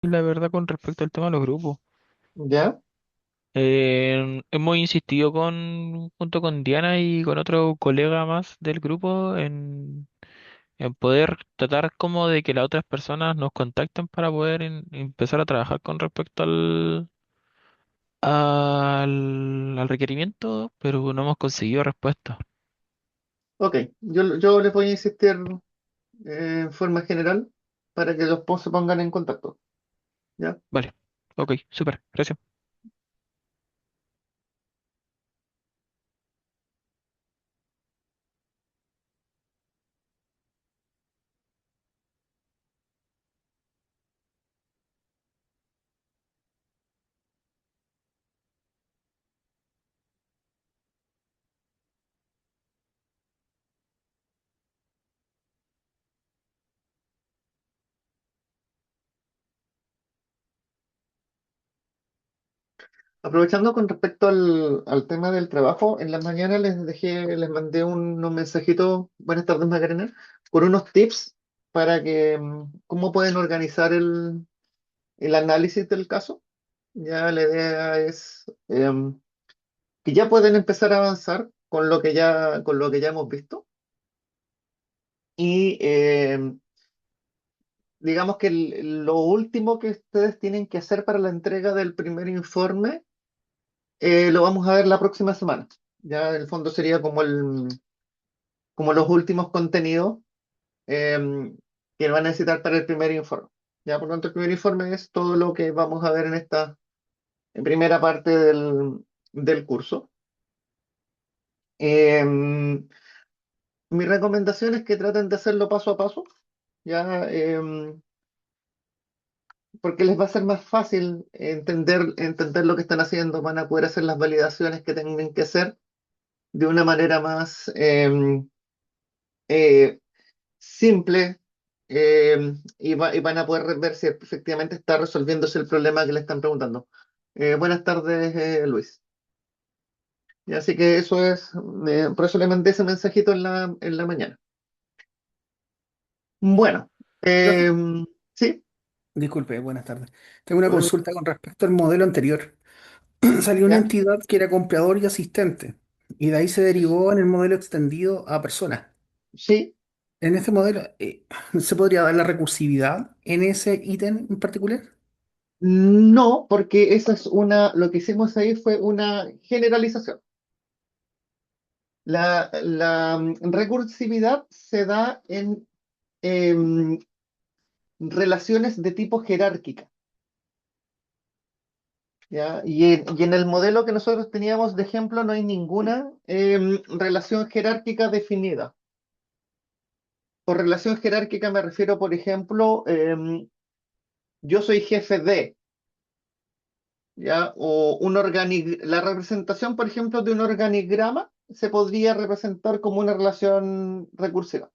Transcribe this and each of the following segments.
la verdad, con respecto al tema de los grupos. ¿Ya? Hemos insistido junto con Diana y con otro colega más del grupo en poder tratar como de que las otras personas nos contacten para poder empezar a trabajar con respecto al requerimiento, pero no hemos conseguido respuesta. Ok, yo les voy a insistir en forma general para que los se pongan en contacto. ¿Ya? Vale, ok, súper, gracias. Aprovechando con respecto al tema del trabajo, en la mañana les mandé unos mensajitos, buenas tardes Macarena, con unos tips para que cómo pueden organizar el análisis del caso. Ya la idea es que ya pueden empezar a avanzar con lo que ya hemos visto. Y digamos que lo último que ustedes tienen que hacer para la entrega del primer informe lo vamos a ver la próxima semana. Ya en el fondo sería como los últimos contenidos que van a necesitar para el primer informe. Ya por lo tanto, el primer informe es todo lo que vamos a ver en esta en primera parte del curso. Mi recomendación es que traten de hacerlo paso a paso, ya, porque les va a ser más fácil entender lo que están haciendo, van a poder hacer las validaciones que tengan que hacer de una manera más eh, simple, y van a poder ver si efectivamente está resolviéndose el problema que le están preguntando. Buenas tardes, Luis. Y así que eso es, por eso le mandé ese mensajito en la mañana. Bueno, Profe, eh, sí, disculpe, buenas tardes. Tengo una bueno, consulta con respecto al modelo anterior. Salió una ya, entidad que era comprador y asistente, y de ahí se derivó en el modelo extendido a personas. sí, En este modelo, ¿se podría dar la recursividad en ese ítem en particular? no, porque esa es lo que hicimos ahí fue una generalización. La recursividad se da en em, relaciones de tipo jerárquica, ¿ya? Y en el modelo que nosotros teníamos de ejemplo no hay ninguna relación jerárquica definida. Por relación jerárquica me refiero, por ejemplo, yo soy jefe de, ¿ya? O la representación, por ejemplo, de un organigrama se podría representar como una relación recursiva.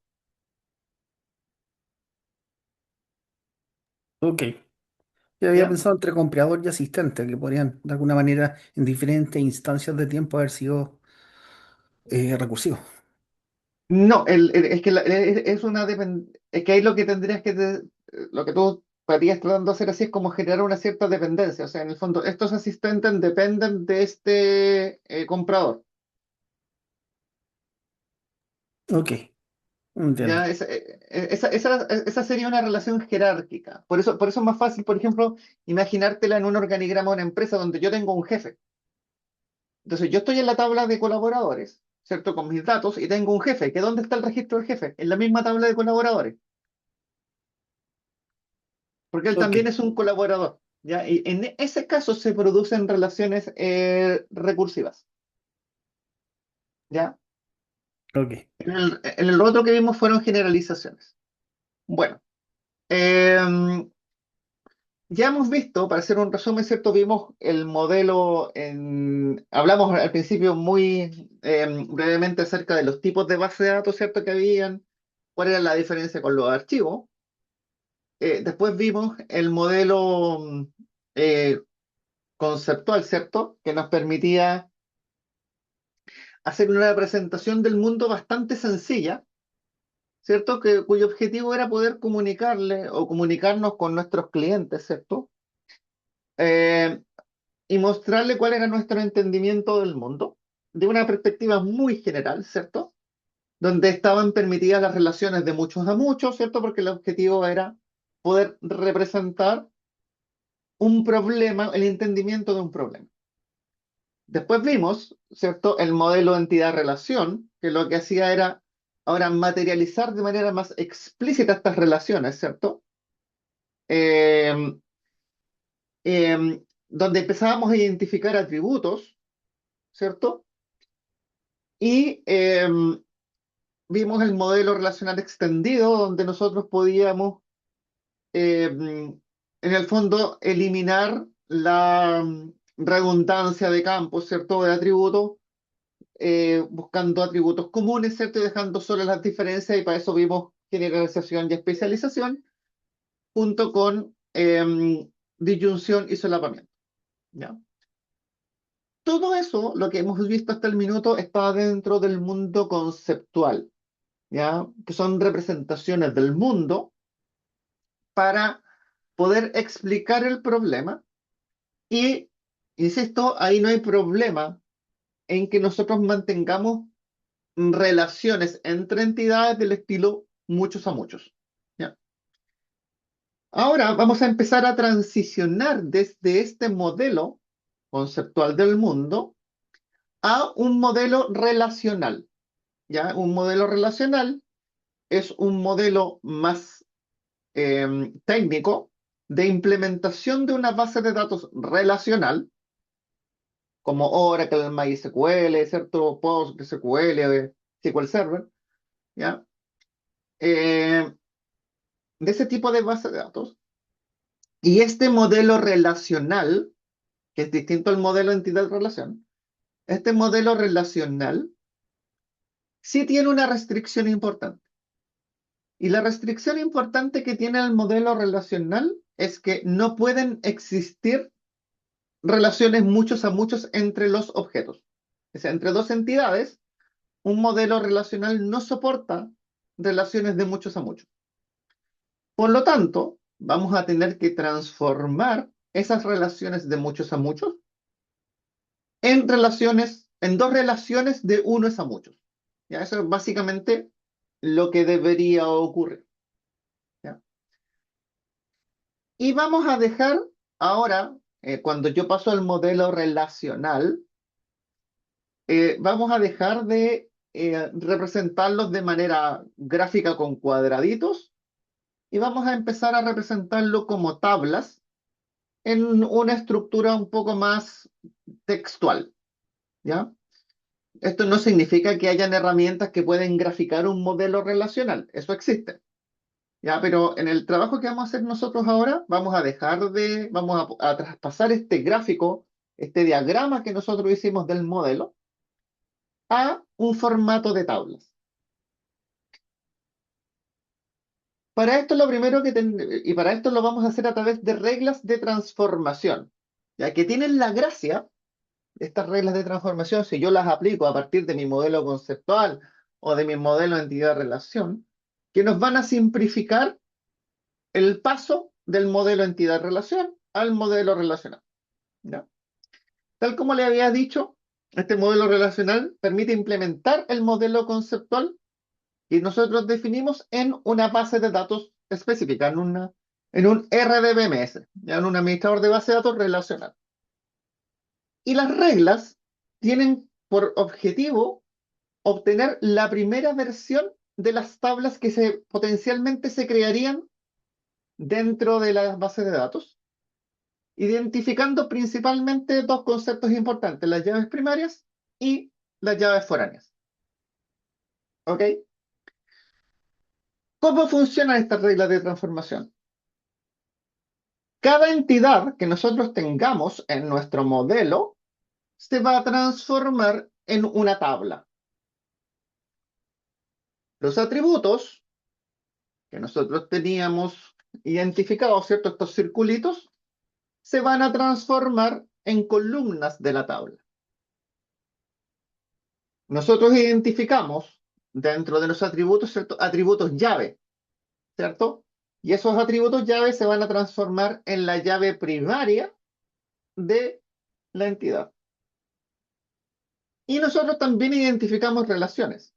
Ok. Yo había ¿Ya? pensado entre comprador y asistente, que podrían, de alguna manera, en diferentes instancias de tiempo, haber sido recursivos. No, es que es es que ahí lo que tendrías lo que tú estarías tratando de hacer así es como generar una cierta dependencia. O sea, en el fondo, estos asistentes dependen de este comprador. Ok, entiendo. Ya, esa sería una relación jerárquica. Por eso es más fácil, por ejemplo, imaginártela en un organigrama de una empresa donde yo tengo un jefe. Entonces, yo estoy en la tabla de colaboradores, ¿cierto? Con mis datos y tengo un jefe. ¿Que dónde está el registro del jefe? En la misma tabla de colaboradores, porque él Ok, también es un colaborador. ¿Ya? Y en ese caso se producen relaciones recursivas. ¿Ya? ok. En el otro que vimos fueron generalizaciones. Bueno. em, Ya hemos visto, para hacer un resumen, ¿cierto? Vimos el modelo hablamos al principio muy brevemente acerca de los tipos de base de datos, ¿cierto? Que habían, cuál era la diferencia con los archivos. Después vimos el modelo eh, conceptual, ¿cierto? Que nos permitía hacer una representación del mundo bastante sencilla, ¿cierto? Cuyo objetivo era poder comunicarle o comunicarnos con nuestros clientes, ¿cierto? Eh, y mostrarle cuál era nuestro entendimiento del mundo, de una perspectiva muy general, ¿cierto? Donde estaban permitidas las relaciones de muchos a muchos, ¿cierto? Porque el objetivo era poder representar un problema, el entendimiento de un problema. Después vimos, ¿cierto?, el modelo entidad-relación, que lo que hacía era ahora materializar de manera más explícita estas relaciones, ¿cierto? Eh, donde empezábamos a identificar atributos, ¿cierto? Y vimos el modelo relacional extendido, donde nosotros podíamos, en el fondo, eliminar la redundancia de campos, ¿cierto?, de atributos, buscando atributos comunes, ¿cierto? Y dejando solo las diferencias, y para eso vimos generalización y especialización, junto con disyunción y solapamiento, ¿ya? Todo eso, lo que hemos visto hasta el minuto, está dentro del mundo conceptual, ¿ya? Que son representaciones del mundo para poder explicar el problema. Y, insisto, ahí no hay problema en que nosotros mantengamos relaciones entre entidades del estilo muchos a muchos, ¿ya? Ahora vamos a empezar a transicionar desde este modelo conceptual del mundo a un modelo relacional, ¿ya? Un modelo relacional es un modelo más técnico de implementación de una base de datos relacional, como Oracle, MySQL, ¿cierto? PostgreSQL, SQL Server, ¿ya? Eh, de ese tipo de base de datos. Y este modelo relacional, que es distinto al modelo entidad-relación, este modelo relacional sí tiene una restricción importante. Y la restricción importante que tiene el modelo relacional es que no pueden existir relaciones muchos a muchos entre los objetos. O sea, entre dos entidades, un modelo relacional no soporta relaciones de muchos a muchos. Por lo tanto, vamos a tener que transformar esas relaciones de muchos a muchos en relaciones, en dos relaciones de unos a muchos. ¿Ya? Eso es básicamente lo que debería ocurrir. ¿Ya? Y vamos a dejar ahora, cuando yo paso al modelo relacional, vamos a dejar de representarlos de manera gráfica con cuadraditos y vamos a empezar a representarlo como tablas en una estructura un poco más textual, ¿ya? Esto no significa que hayan herramientas que pueden graficar un modelo relacional, eso existe, ¿ya? Pero en el trabajo que vamos a hacer nosotros ahora, vamos a traspasar este gráfico, este diagrama que nosotros hicimos del modelo, a un formato de tablas. Para esto lo primero y para esto lo vamos a hacer a través de reglas de transformación, ya que tienen la gracia, estas reglas de transformación, si yo las aplico a partir de mi modelo conceptual o de mi modelo entidad-relación, que nos van a simplificar el paso del modelo entidad-relación al modelo relacional, ¿ya? Tal como le había dicho, este modelo relacional permite implementar el modelo conceptual y nosotros definimos en una base de datos específica, en un RDBMS, ya en un administrador de base de datos relacional. Y las reglas tienen por objetivo obtener la primera versión de las tablas que potencialmente se crearían dentro de las bases de datos, identificando principalmente dos conceptos importantes, las llaves primarias y las llaves foráneas. ¿Ok? ¿Cómo funcionan estas reglas de transformación? Cada entidad que nosotros tengamos en nuestro modelo se va a transformar en una tabla. Los atributos que nosotros teníamos identificados, ¿cierto? Estos circulitos, se van a transformar en columnas de la tabla. Nosotros identificamos dentro de los atributos, ¿cierto? Atributos llave, ¿cierto? Y esos atributos llave se van a transformar en la llave primaria de la entidad. Y nosotros también identificamos relaciones.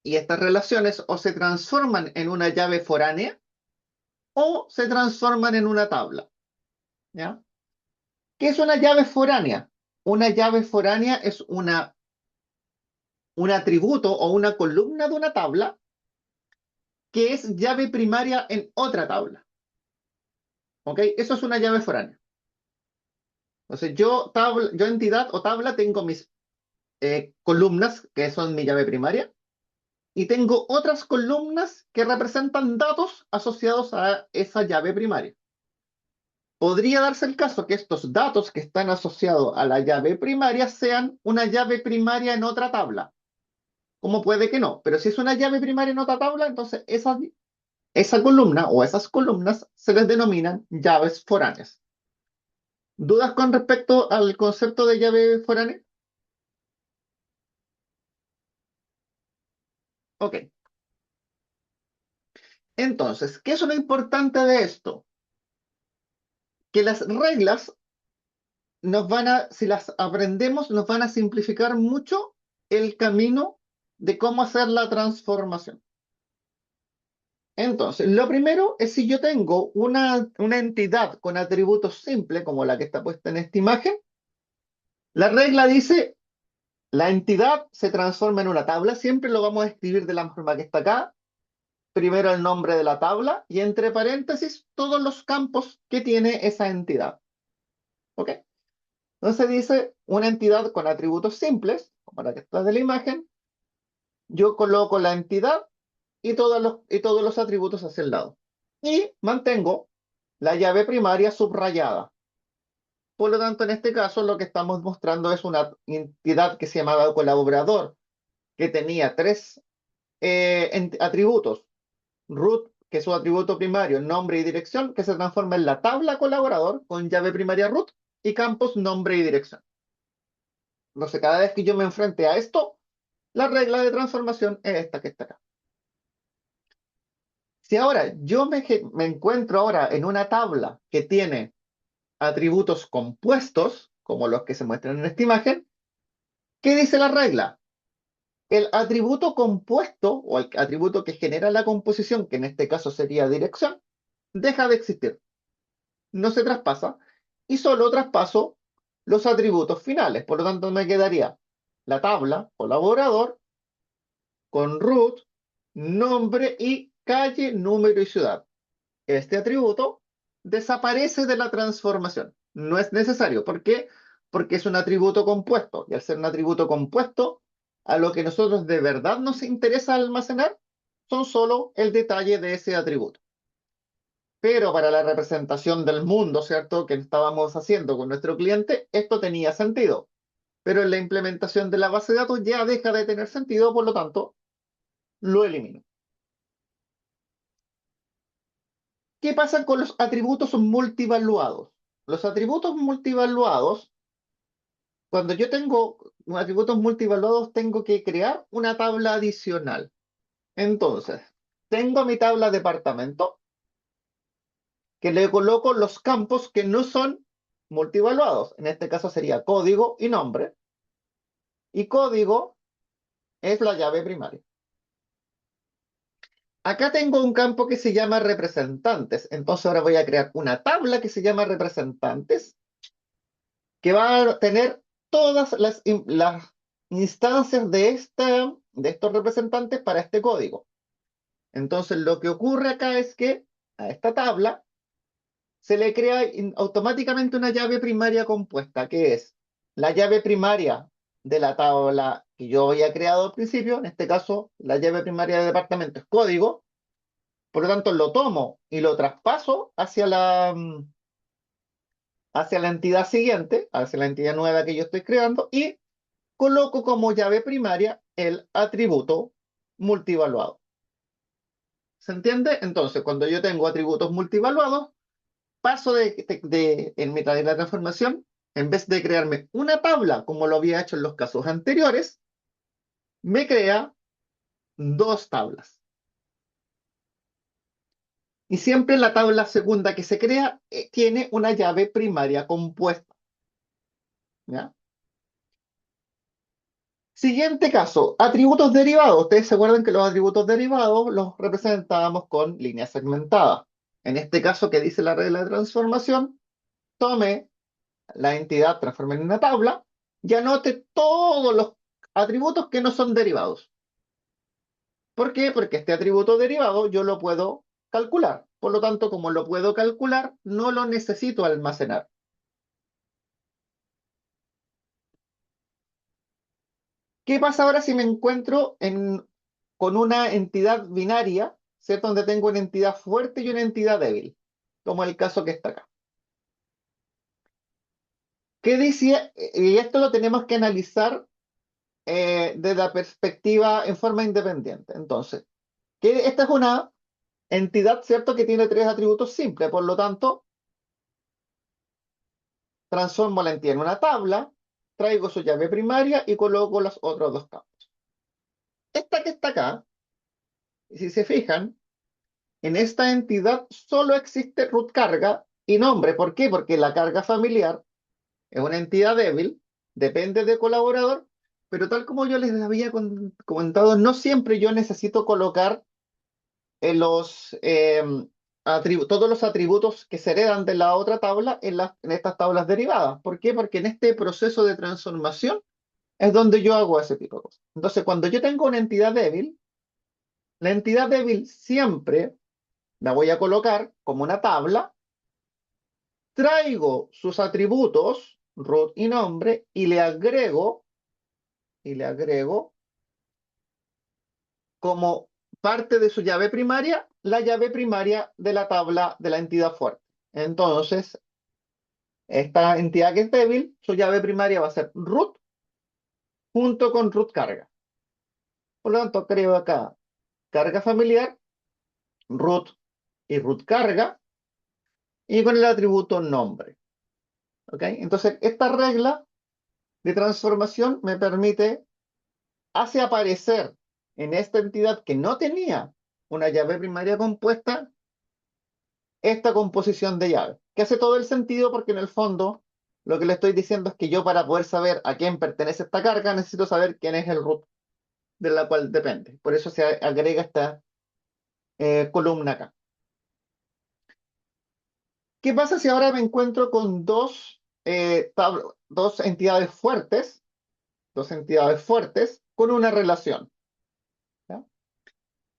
Y estas relaciones o se transforman en una llave foránea o se transforman en una tabla, ¿ya? ¿Qué es una llave foránea? Una llave foránea es un atributo o una columna de una tabla que es llave primaria en otra tabla. ¿Ok? Eso es una llave foránea. Entonces, yo entidad o tabla tengo mis columnas, que son mi llave primaria, y tengo otras columnas que representan datos asociados a esa llave primaria. Podría darse el caso que estos datos que están asociados a la llave primaria sean una llave primaria en otra tabla. Como puede que no, pero si es una llave primaria en otra tabla, entonces esa columna o esas columnas se les denominan llaves foráneas. ¿Dudas con respecto al concepto de llave foránea? Ok. Entonces, ¿qué es lo importante de esto? Que las reglas si las aprendemos, nos van a simplificar mucho el camino de cómo hacer la transformación. Entonces, lo primero es si yo tengo una entidad con atributos simples, como la que está puesta en esta imagen, la regla dice, la entidad se transforma en una tabla, siempre lo vamos a escribir de la forma que está acá, primero el nombre de la tabla y entre paréntesis todos los campos que tiene esa entidad. ¿Ok? Entonces dice una entidad con atributos simples, como la que está de la imagen, yo coloco la entidad y todos los atributos hacia el lado. Y mantengo la llave primaria subrayada. Por lo tanto, en este caso, lo que estamos mostrando es una entidad que se llamaba colaborador, que tenía tres atributos. Root, que es su atributo primario, nombre y dirección, que se transforma en la tabla colaborador con llave primaria root y campos nombre y dirección. Entonces, cada vez que yo me enfrente a esto, la regla de transformación es esta que está acá. Si ahora yo me encuentro ahora en una tabla que tiene atributos compuestos, como los que se muestran en esta imagen, ¿qué dice la regla? El atributo compuesto o el atributo que genera la composición, que en este caso sería dirección, deja de existir. No se traspasa y solo traspaso los atributos finales. Por lo tanto, me quedaría la tabla colaborador con root, nombre y calle, número y ciudad. Este atributo desaparece de la transformación. No es necesario. ¿Por qué? Porque es un atributo compuesto. Y al ser un atributo compuesto, a lo que nosotros de verdad nos interesa almacenar son solo el detalle de ese atributo. Pero para la representación del mundo, ¿cierto?, que estábamos haciendo con nuestro cliente, esto tenía sentido. Pero en la implementación de la base de datos ya deja de tener sentido, por lo tanto, lo elimino. ¿Qué pasa con los atributos multivaluados? Los atributos multivaluados, cuando yo tengo atributos multivaluados, tengo que crear una tabla adicional. Entonces, tengo mi tabla departamento, que le coloco los campos que no son multivaluados. En este caso sería código y nombre. Y código es la llave primaria. Acá tengo un campo que se llama representantes. Entonces ahora voy a crear una tabla que se llama representantes, que va a tener todas las instancias de estos representantes para este código. Entonces lo que ocurre acá es que a esta tabla se le crea automáticamente una llave primaria compuesta, que es la llave primaria de la tabla que yo había creado al principio. En este caso, la llave primaria de departamento es código. Por lo tanto, lo tomo y lo traspaso hacia la entidad siguiente, hacia la entidad nueva que yo estoy creando, y coloco como llave primaria el atributo multivaluado. ¿Se entiende? Entonces, cuando yo tengo atributos multivaluados, paso en mitad de la transformación, en vez de crearme una tabla como lo había hecho en los casos anteriores, me crea dos tablas. Y siempre la tabla segunda que se crea tiene una llave primaria compuesta. ¿Ya? Siguiente caso, atributos derivados. Ustedes se acuerdan que los atributos derivados los representábamos con líneas segmentadas. En este caso, que dice la regla de transformación, tome la entidad, transforme en una tabla y anote todos los atributos que no son derivados. ¿Por qué? Porque este atributo derivado yo lo puedo calcular. Por lo tanto, como lo puedo calcular, no lo necesito almacenar. ¿Qué pasa ahora si me encuentro con una entidad binaria, ¿cierto? Donde tengo una entidad fuerte y una entidad débil, como el caso que está acá. ¿Qué dice? Y esto lo tenemos que analizar desde la perspectiva en forma independiente. Entonces, esta es una entidad, ¿cierto? Que tiene tres atributos simples, por lo tanto, transformo la entidad en una tabla, traigo su llave primaria y coloco los otros dos campos. Esta que está acá, si se fijan, en esta entidad solo existe root carga y nombre. ¿Por qué? Porque la carga familiar es una entidad débil, depende del colaborador, pero tal como yo les había comentado, no siempre yo necesito colocar todos los atributos que se heredan de la otra tabla en estas tablas derivadas. ¿Por qué? Porque en este proceso de transformación es donde yo hago ese tipo de cosas. Entonces, cuando yo tengo una entidad débil, la entidad débil siempre la voy a colocar como una tabla, traigo sus atributos, root y nombre, y le agrego como parte de su llave primaria, la llave primaria de la tabla de la entidad fuerte. Entonces, esta entidad que es débil, su llave primaria va a ser root junto con root carga. Por lo tanto, creo acá carga familiar, root y root carga, y con el atributo nombre. ¿Ok? Entonces, esta regla de transformación me permite, hace aparecer en esta entidad que no tenía una llave primaria compuesta, esta composición de llaves, que hace todo el sentido porque en el fondo lo que le estoy diciendo es que yo para poder saber a quién pertenece esta carga necesito saber quién es el root de la cual depende. Por eso se agrega esta columna acá. ¿Qué pasa si ahora me encuentro con dos entidades fuertes con una relación? ¿Ya?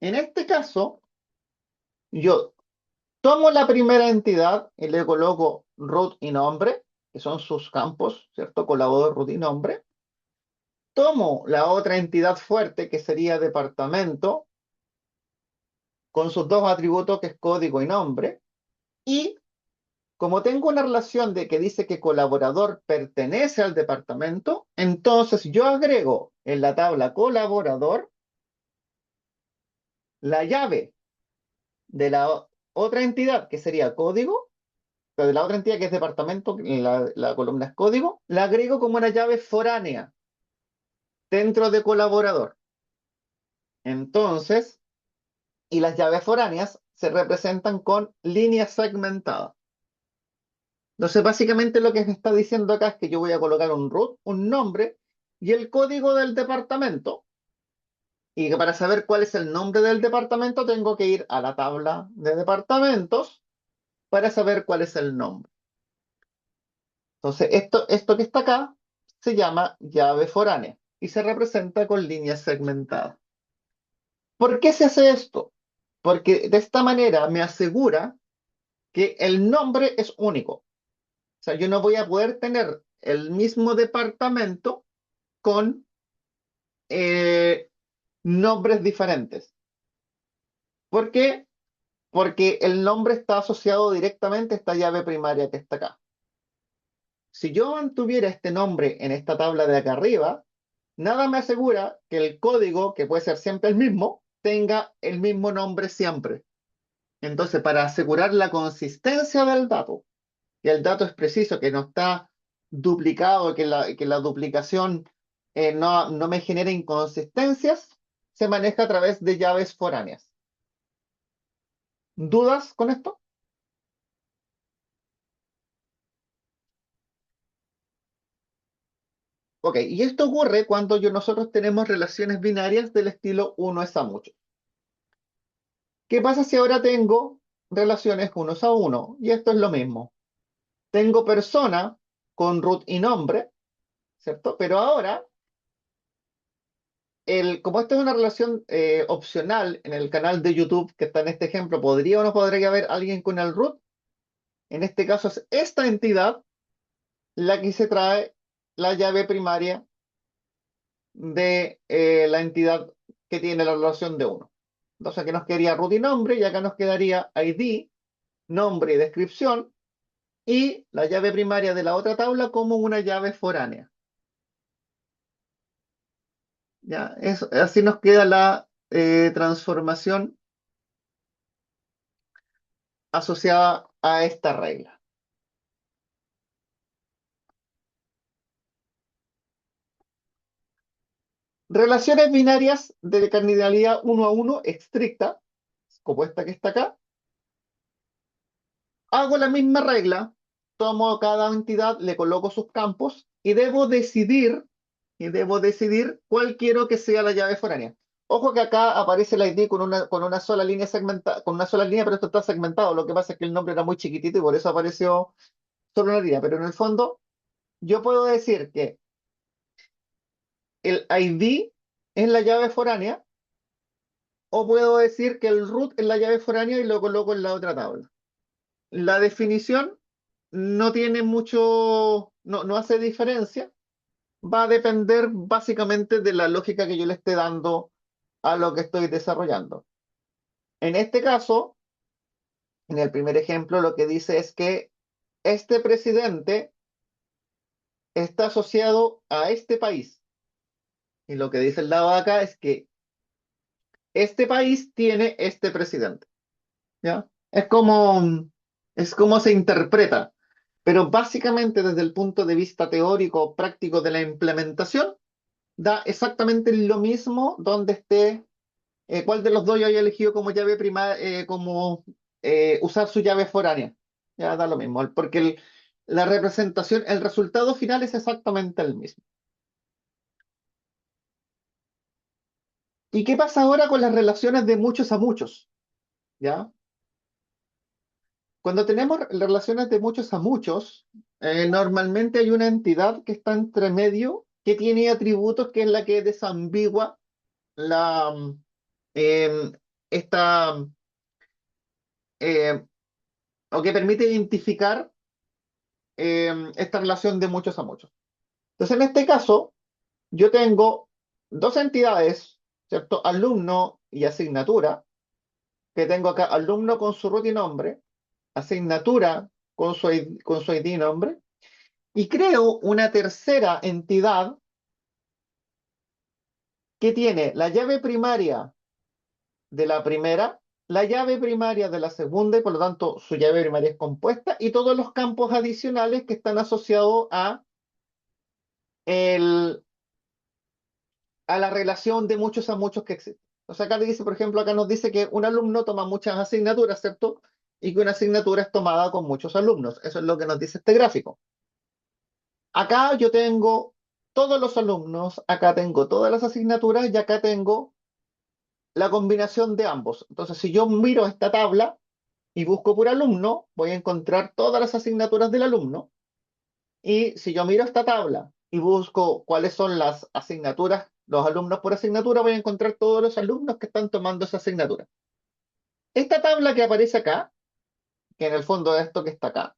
En este caso, yo tomo la primera entidad y le coloco root y nombre, que son sus campos, ¿cierto? Colaborador, root y nombre. Tomo la otra entidad fuerte, que sería departamento, con sus dos atributos, que es código y nombre. Y como tengo una relación de que dice que colaborador pertenece al departamento, entonces yo agrego en la tabla colaborador la llave de la otra entidad, que sería código, pero de la otra entidad que es departamento, la columna es código, la agrego como una llave foránea dentro de colaborador. Entonces, y las llaves foráneas se representan con líneas segmentadas. Entonces, básicamente lo que me está diciendo acá es que yo voy a colocar un root, un nombre y el código del departamento. Y que para saber cuál es el nombre del departamento tengo que ir a la tabla de departamentos para saber cuál es el nombre. Entonces, esto que está acá se llama llave foránea y se representa con líneas segmentadas. ¿Por qué se hace esto? Porque de esta manera me asegura que el nombre es único. O sea, yo no voy a poder tener el mismo departamento con eh, nombres diferentes. ¿Por qué? Porque el nombre está asociado directamente a esta llave primaria que está acá. Si yo mantuviera este nombre en esta tabla de acá arriba, nada me asegura que el código, que puede ser siempre el mismo, tenga el mismo nombre siempre. Entonces, para asegurar la consistencia del dato, que el dato es preciso, que no está duplicado, que la duplicación no me genere inconsistencias, se maneja a través de llaves foráneas. ¿Dudas con esto? Ok, y esto ocurre cuando nosotros tenemos relaciones binarias del estilo uno es a muchos. ¿Qué pasa si ahora tengo relaciones unos a uno? Y esto es lo mismo. Tengo persona con root y nombre, ¿cierto? Pero ahora, como esto es una relación opcional en el canal de YouTube que está en este ejemplo, ¿podría o no podría haber alguien con el root? En este caso es esta entidad la que se trae la llave primaria de la entidad que tiene la relación de uno. Entonces aquí nos quedaría root y nombre y acá nos quedaría ID, nombre y descripción y la llave primaria de la otra tabla como una llave foránea. ¿Ya? Así nos queda la transformación asociada a esta regla. Relaciones binarias de cardinalidad uno a uno estricta, como esta que está acá. Hago la misma regla, tomo a cada entidad, le coloco sus campos y debo decidir cuál quiero que sea la llave foránea. Ojo que acá aparece la ID con una sola línea segmentada, con una sola línea, pero esto está segmentado. Lo que pasa es que el nombre era muy chiquitito y por eso apareció solo una línea. Pero en el fondo, yo puedo decir que el ID es la llave foránea, o puedo decir que el root es la llave foránea y lo coloco en la otra tabla. La definición no tiene mucho, no hace diferencia. Va a depender básicamente de la lógica que yo le esté dando a lo que estoy desarrollando. En este caso, en el primer ejemplo, lo que dice es que este presidente está asociado a este país. Y lo que dice el lado de acá es que este país tiene este presidente. ¿Ya? Es como se interpreta. Pero básicamente desde el punto de vista teórico práctico de la implementación, da exactamente lo mismo donde esté, cuál de los dos yo haya elegido como llave primaria, como usar su llave foránea. Ya da lo mismo, porque la representación, el resultado final es exactamente el mismo. ¿Y qué pasa ahora con las relaciones de muchos a muchos? ¿Ya? Cuando tenemos relaciones de muchos a muchos, normalmente hay una entidad que está entre medio que tiene atributos que es la que desambigua la, em, esta, em, o que permite identificar esta relación de muchos a muchos. Entonces, en este caso, yo tengo dos entidades, ¿cierto? Alumno y asignatura, que tengo acá alumno con su root y nombre, asignatura con su ID y nombre, y creo una tercera entidad que tiene la llave primaria de la primera, la llave primaria de la segunda, y por lo tanto su llave primaria es compuesta, y todos los campos adicionales que están asociados el, a la relación de muchos a muchos que existe. O sea, acá le dice, por ejemplo, acá nos dice que un alumno toma muchas asignaturas, ¿cierto? Y que una asignatura es tomada con muchos alumnos. Eso es lo que nos dice este gráfico. Acá yo tengo todos los alumnos, acá tengo todas las asignaturas y acá tengo la combinación de ambos. Entonces, si yo miro esta tabla y busco por alumno, voy a encontrar todas las asignaturas del alumno. Y si yo miro esta tabla y busco cuáles son las asignaturas, los alumnos por asignatura, voy a encontrar todos los alumnos que están tomando esa asignatura. Esta tabla que aparece acá, que en el fondo es esto que está acá,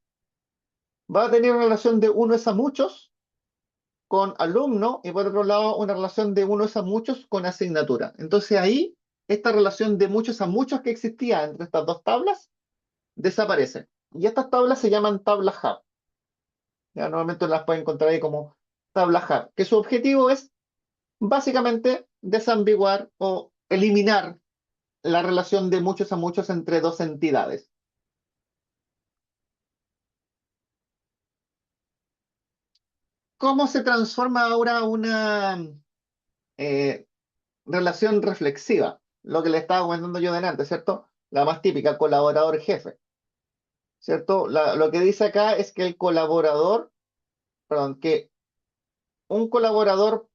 va a tener una relación de uno es a muchos con alumno y por otro lado una relación de uno es a muchos con asignatura. Entonces ahí, esta relación de muchos a muchos que existía entre estas dos tablas desaparece. Y estas tablas se llaman tablas hub. Ya normalmente las pueden encontrar ahí como tablas hub, que su objetivo es básicamente desambiguar o eliminar la relación de muchos a muchos entre dos entidades. ¿Cómo se transforma ahora una relación reflexiva, lo que le estaba comentando yo delante, ¿cierto? La más típica, colaborador jefe, ¿cierto? Lo que dice acá es que el colaborador, perdón, que un colaborador,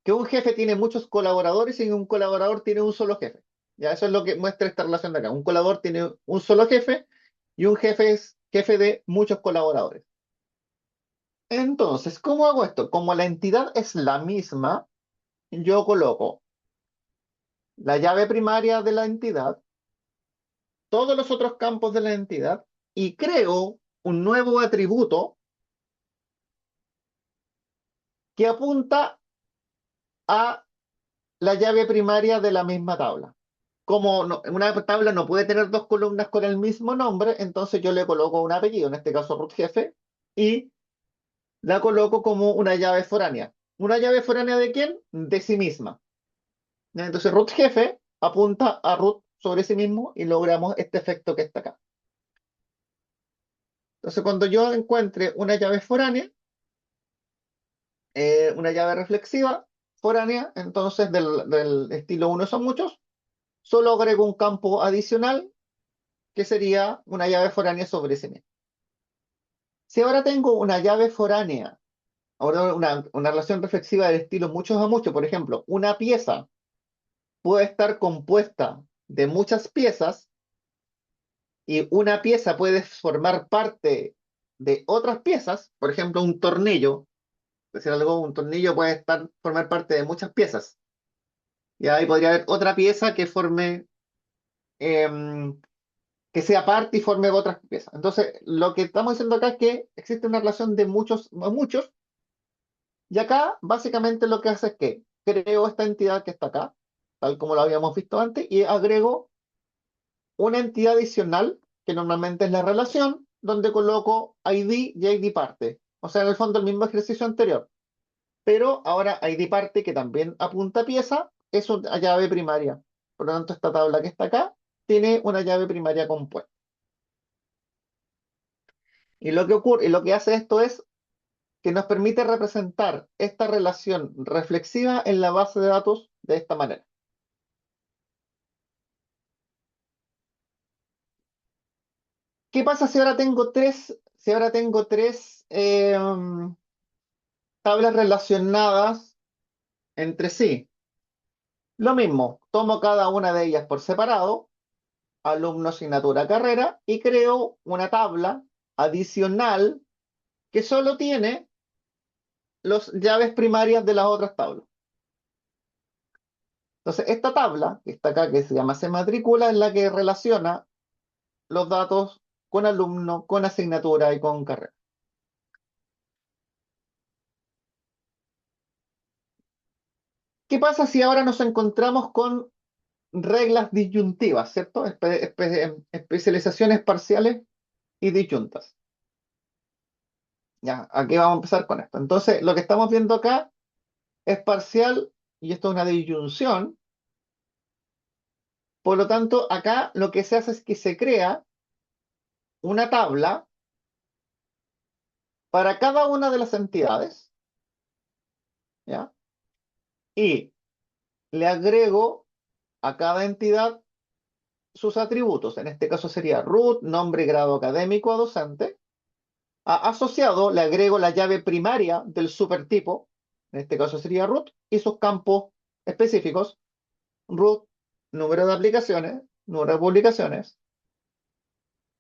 que un jefe tiene muchos colaboradores y un colaborador tiene un solo jefe. Ya, eso es lo que muestra esta relación de acá. Un colaborador tiene un solo jefe y un jefe es jefe de muchos colaboradores. Entonces, ¿cómo hago esto? Como la entidad es la misma, yo coloco la llave primaria de la entidad, todos los otros campos de la entidad y creo un nuevo atributo que apunta a la llave primaria de la misma tabla. Como una tabla no puede tener dos columnas con el mismo nombre, entonces yo le coloco un apellido, en este caso root jefe, y la coloco como una llave foránea. ¿Una llave foránea de quién? De sí misma. ¿Ya? Entonces root jefe apunta a root sobre sí mismo y logramos este efecto que está acá. Entonces cuando yo encuentre una llave foránea, una llave reflexiva foránea, entonces del estilo uno son muchos, solo agrego un campo adicional que sería una llave foránea sobre sí misma. Si ahora tengo una llave foránea, ahora una relación reflexiva del estilo muchos a muchos, por ejemplo, una pieza puede estar compuesta de muchas piezas y una pieza puede formar parte de otras piezas, por ejemplo, un tornillo, decir algo, un tornillo puede formar parte de muchas piezas. Y ahí podría haber otra pieza que forme, em, que sea parte y forme otras piezas. Entonces, lo que estamos diciendo acá es que existe una relación de muchos a muchos, y acá básicamente lo que hace es que creo esta entidad que está acá, tal como lo habíamos visto antes, y agrego una entidad adicional, que normalmente es la relación, donde coloco ID y ID parte. O sea, en el fondo el mismo ejercicio anterior. Pero ahora ID parte, que también apunta a pieza, es una llave primaria. Por lo tanto, esta tabla que está acá tiene una llave primaria compuesta. Y lo que ocurre, y lo que hace esto es que nos permite representar esta relación reflexiva en la base de datos de esta manera. ¿Qué pasa si ahora tengo tres tablas relacionadas entre sí? Lo mismo, tomo cada una de ellas por separado, alumno, asignatura, carrera, y creo una tabla adicional que solo tiene las llaves primarias de las otras tablas. Entonces, esta tabla, que está acá, que se llama se matrícula, es la que relaciona los datos con alumno, con asignatura y con carrera. ¿Qué pasa si ahora nos encontramos con reglas disyuntivas, ¿cierto? Especializaciones parciales y disyuntas. Ya, aquí vamos a empezar con esto. Entonces, lo que estamos viendo acá es parcial y esto es una disyunción. Por lo tanto, acá lo que se hace es que se crea una tabla para cada una de las entidades, ¿ya? Y le agrego a cada entidad sus atributos. En este caso sería root, nombre y grado académico a docente. Asociado le agrego la llave primaria del supertipo, en este caso sería root, y sus campos específicos, root, número de aplicaciones, número de publicaciones.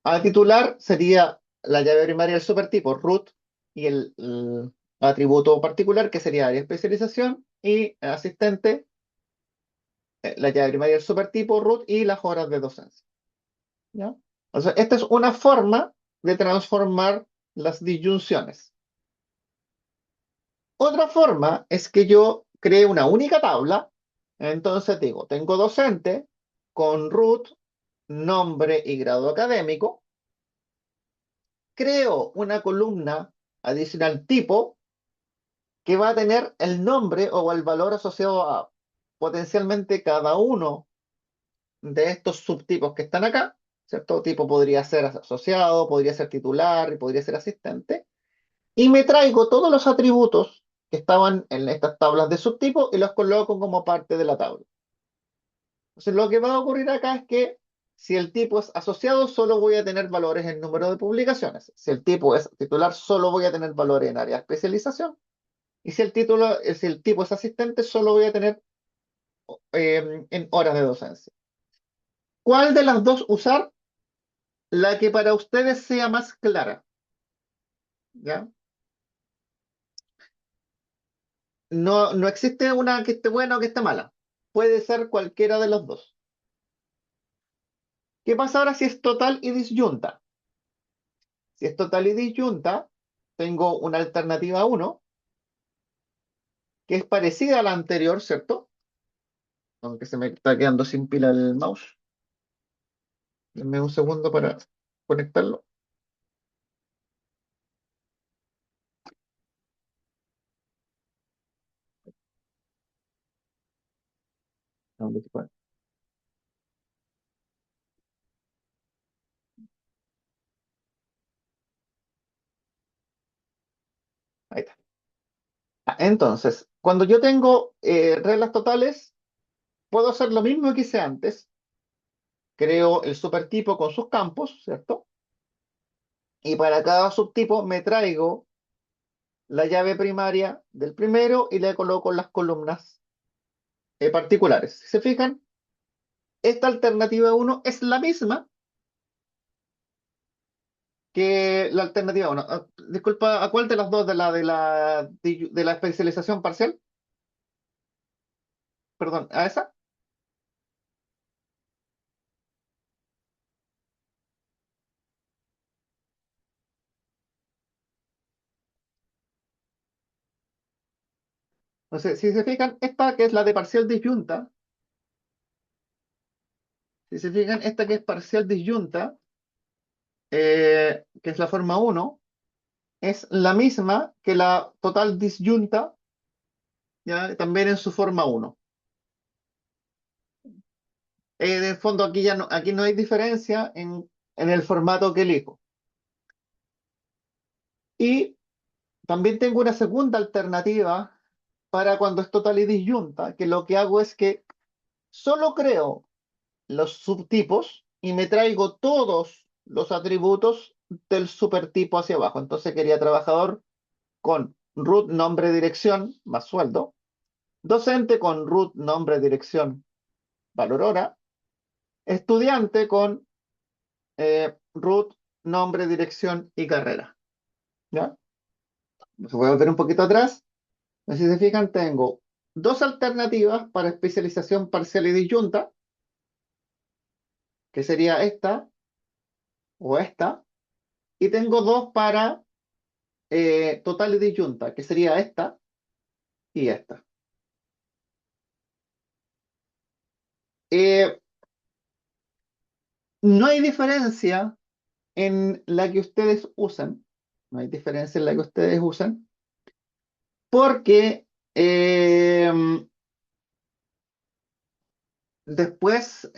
A titular sería la llave primaria del supertipo, root, y el atributo particular, que sería área de especialización, y asistente, la llave primaria del supertipo, root, y las horas de docencia. ¿Ya? O sea, esta es una forma de transformar las disyunciones. Otra forma es que yo cree una única tabla, entonces digo, tengo docente con root, nombre y grado académico, creo una columna adicional tipo que va a tener el nombre o el valor asociado a potencialmente cada uno de estos subtipos que están acá, ¿cierto? Tipo podría ser asociado, podría ser titular y podría ser asistente, y me traigo todos los atributos que estaban en estas tablas de subtipo y los coloco como parte de la tabla. Entonces, lo que va a ocurrir acá es que si el tipo es asociado, solo voy a tener valores en número de publicaciones. Si el tipo es titular, solo voy a tener valores en área de especialización. Y si el tipo es asistente, solo voy a tener en horas de docencia. ¿Cuál de las dos usar? La que para ustedes sea más clara, ¿ya? No existe una que esté buena o que esté mala. Puede ser cualquiera de los dos. ¿Qué pasa ahora si es total y disyunta? Si es total y disyunta, tengo una alternativa uno que es parecida a la anterior, ¿cierto? Aunque se me está quedando sin pila el mouse. Denme un segundo para conectarlo. ¿Dónde se pone? Ahí está. Entonces, cuando yo tengo reglas totales, puedo hacer lo mismo que hice antes. Creo el supertipo con sus campos, ¿cierto? Y para cada subtipo me traigo la llave primaria del primero y le coloco las columnas particulares. Si se fijan, esta alternativa uno es la misma que la alternativa uno. Disculpa, ¿a cuál de las dos de la especialización parcial? Perdón, ¿a esa? Entonces, si se fijan, esta que es la de parcial disyunta, si se fijan, esta que es parcial disyunta, que es la forma uno, es la misma que la total disyunta, ya también en su forma uno. De fondo aquí no hay diferencia en el formato que elijo. Y también tengo una segunda alternativa para cuando es total y disyunta, que lo que hago es que solo creo los subtipos y me traigo todos los atributos del supertipo hacia abajo. Entonces quería trabajador con root, nombre, dirección, más sueldo. Docente con root, nombre, dirección, valor hora. Estudiante con root, nombre, dirección y carrera. ¿Ya? Se voy a volver un poquito atrás. Si se fijan, tengo dos alternativas para especialización parcial y disyunta, que sería esta o esta, y tengo dos para total y disyunta, que sería esta y esta. Eh, no hay diferencia en la que ustedes usan, no hay diferencia en la que ustedes usan, porque después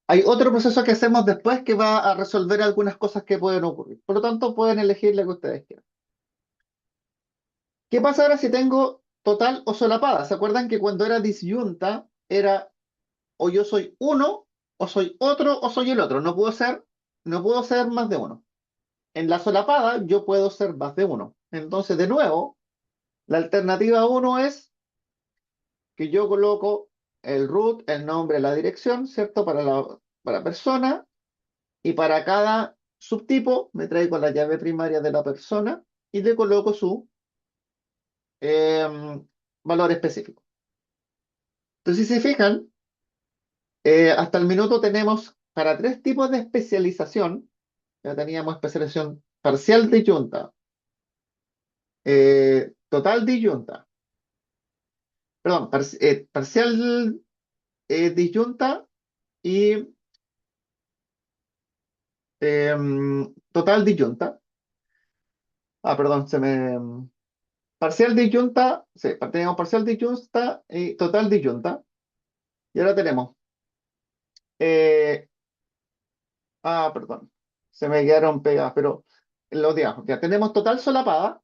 hay otro proceso que hacemos después que va a resolver algunas cosas que pueden ocurrir. Por lo tanto, pueden elegir la que ustedes quieran. ¿Qué pasa ahora si tengo total o solapada? ¿Se acuerdan que cuando era disyunta era o yo soy uno, o soy otro, o soy el otro? No puedo ser más de uno. En la solapada yo puedo ser más de uno. Entonces, de nuevo, la alternativa uno es que yo coloco el root, el nombre, la dirección, ¿cierto? Para persona, y para cada subtipo me traigo la llave primaria de la persona y le coloco su em, valor específico. Entonces, si se fijan, hasta el minuto tenemos para tres tipos de especialización. Ya teníamos especialización parcial disyunta, total disyunta, perdón, parcial disyunta y total disyunta. Perdón, parcial disyunta, sí, teníamos parcial disyunta y total disyunta. Y ahora tenemos, eh, perdón, se me quedaron pegadas, pero los digamos, ya tenemos total solapada,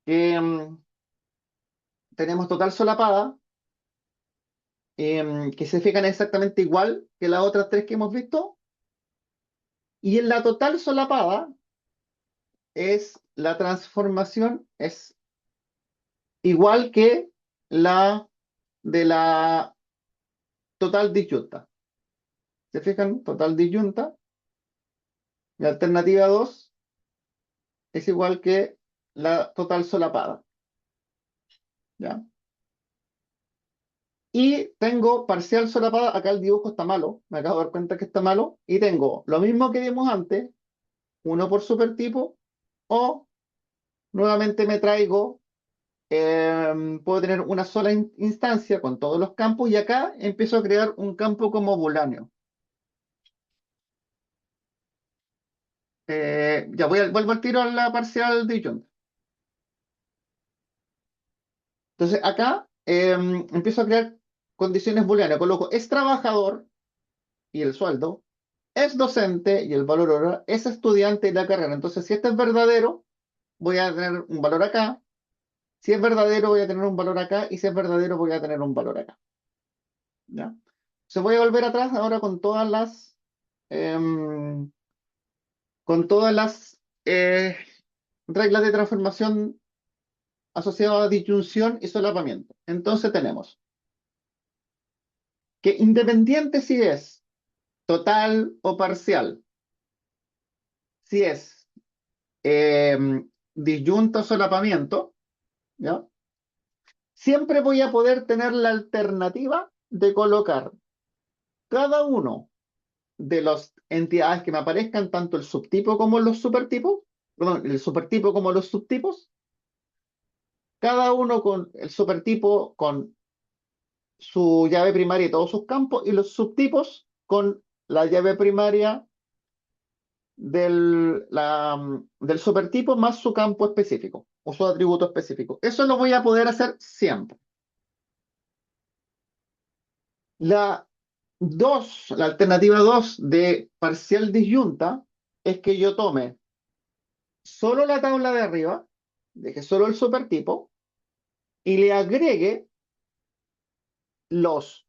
que tenemos total solapada, que se fijan exactamente igual que las otras tres que hemos visto, y en la total solapada la transformación es igual que la de la total disyunta. ¿Se fijan? Total disyunta, la alternativa 2 es igual que la total solapada, ¿ya? Y tengo parcial solapada, acá el dibujo está malo, me acabo de dar cuenta que está malo, y tengo lo mismo que vimos antes, uno por supertipo, o nuevamente me traigo, puedo tener una sola instancia con todos los campos, y acá empiezo a crear un campo como Booleano. Ya vuelvo al tiro a la parcial disyunta. Entonces acá empiezo a crear condiciones booleanas. Coloco es trabajador y el sueldo, es docente y el valor hora, es estudiante y la carrera. Entonces, si este es verdadero, voy a tener un valor acá. Si es verdadero, voy a tener un valor acá. Y si es verdadero, voy a tener un valor acá. ¿Ya? Entonces voy a volver atrás ahora em, con todas las reglas de transformación asociadas a disyunción y solapamiento. Entonces tenemos que independiente si es total o parcial, si es disyunto o solapamiento, ¿ya? Siempre voy a poder tener la alternativa de colocar cada uno de las entidades que me aparezcan, tanto el subtipo como los supertipos, perdón, el supertipo como los subtipos, cada uno con el supertipo con su llave primaria y todos sus campos, y los subtipos con la llave primaria del supertipo más su campo específico o su atributo específico. Eso lo voy a poder hacer siempre. La la alternativa 2 de parcial disyunta es que yo tome solo la tabla de arriba, deje solo el supertipo y le agregue los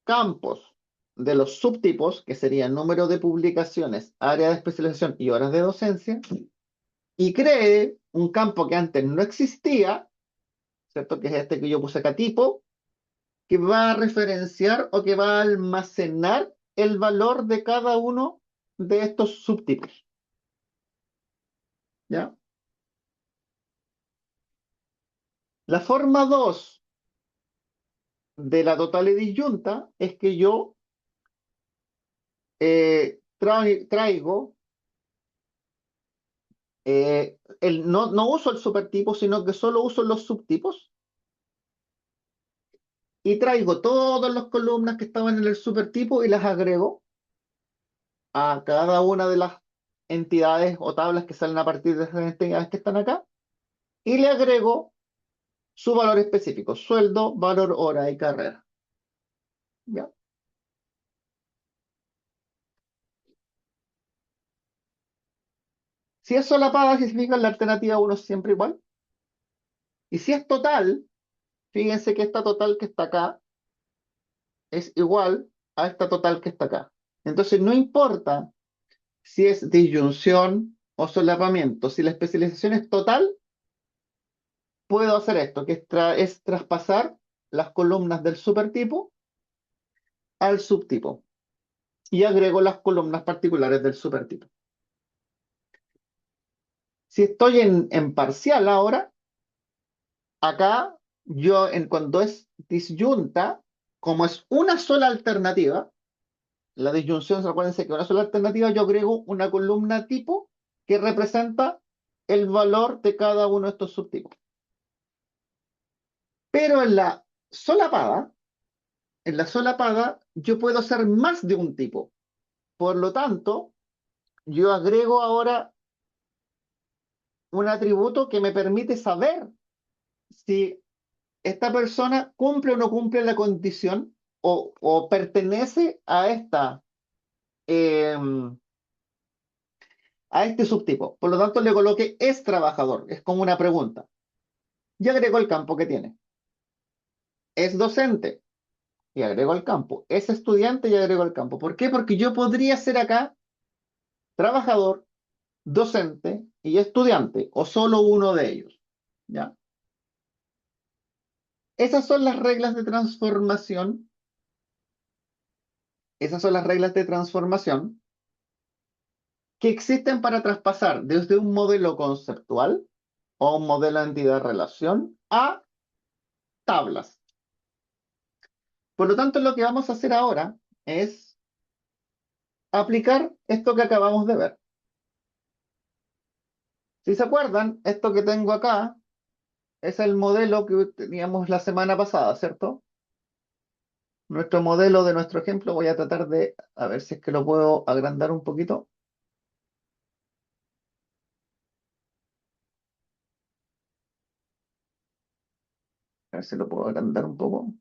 campos de los subtipos, que serían número de publicaciones, área de especialización y horas de docencia, y cree un campo que antes no existía, ¿cierto? Que es este que yo puse acá tipo, que va a referenciar o que va a almacenar el valor de cada uno de estos subtipos. ¿Ya? La forma 2 de la total y disyunta es que yo traigo, no uso el supertipo, sino que solo uso los subtipos y traigo todas las columnas que estaban en el supertipo y las agrego a cada una de las entidades o tablas que salen a partir de esas entidades que están acá y le agrego su valor específico, sueldo, valor hora y carrera. ¿Ya? Si es solapada, significa la alternativa 1 siempre igual. Y si es total, fíjense que esta total que está acá es igual a esta total que está acá. Entonces no importa si es disyunción o solapamiento, si la especialización es total, puedo hacer esto, que es traspasar las columnas del supertipo al subtipo y agrego las columnas particulares del supertipo. Si estoy en parcial ahora, acá cuando es disyunta, como es una sola alternativa, la disyunción, acuérdense que una sola alternativa, yo agrego una columna tipo que representa el valor de cada uno de estos subtipos. Pero solapada, en la solapada, yo puedo hacer más de un tipo. Por lo tanto, yo agrego ahora un atributo que me permite saber si esta persona cumple o no cumple la condición o pertenece eh, a este subtipo. Por lo tanto, le coloqué es trabajador. Es como una pregunta. y agrego el campo que tiene. Es docente y agrego el campo. Es estudiante y agrego el campo. ¿Por qué? Porque yo podría ser acá trabajador, docente y estudiante, o solo uno de ellos. ¿Ya? Esas son las reglas de transformación. Esas son las reglas de transformación que existen para traspasar desde un modelo conceptual o un modelo de entidad-relación a tablas. Por lo tanto, lo que vamos a hacer ahora es aplicar esto que acabamos de ver. Si se acuerdan, esto que tengo acá es el modelo que teníamos la semana pasada, ¿cierto? Nuestro modelo de nuestro ejemplo, voy a tratar de, a ver si es que lo puedo agrandar un poquito. A ver si lo puedo agrandar un poco.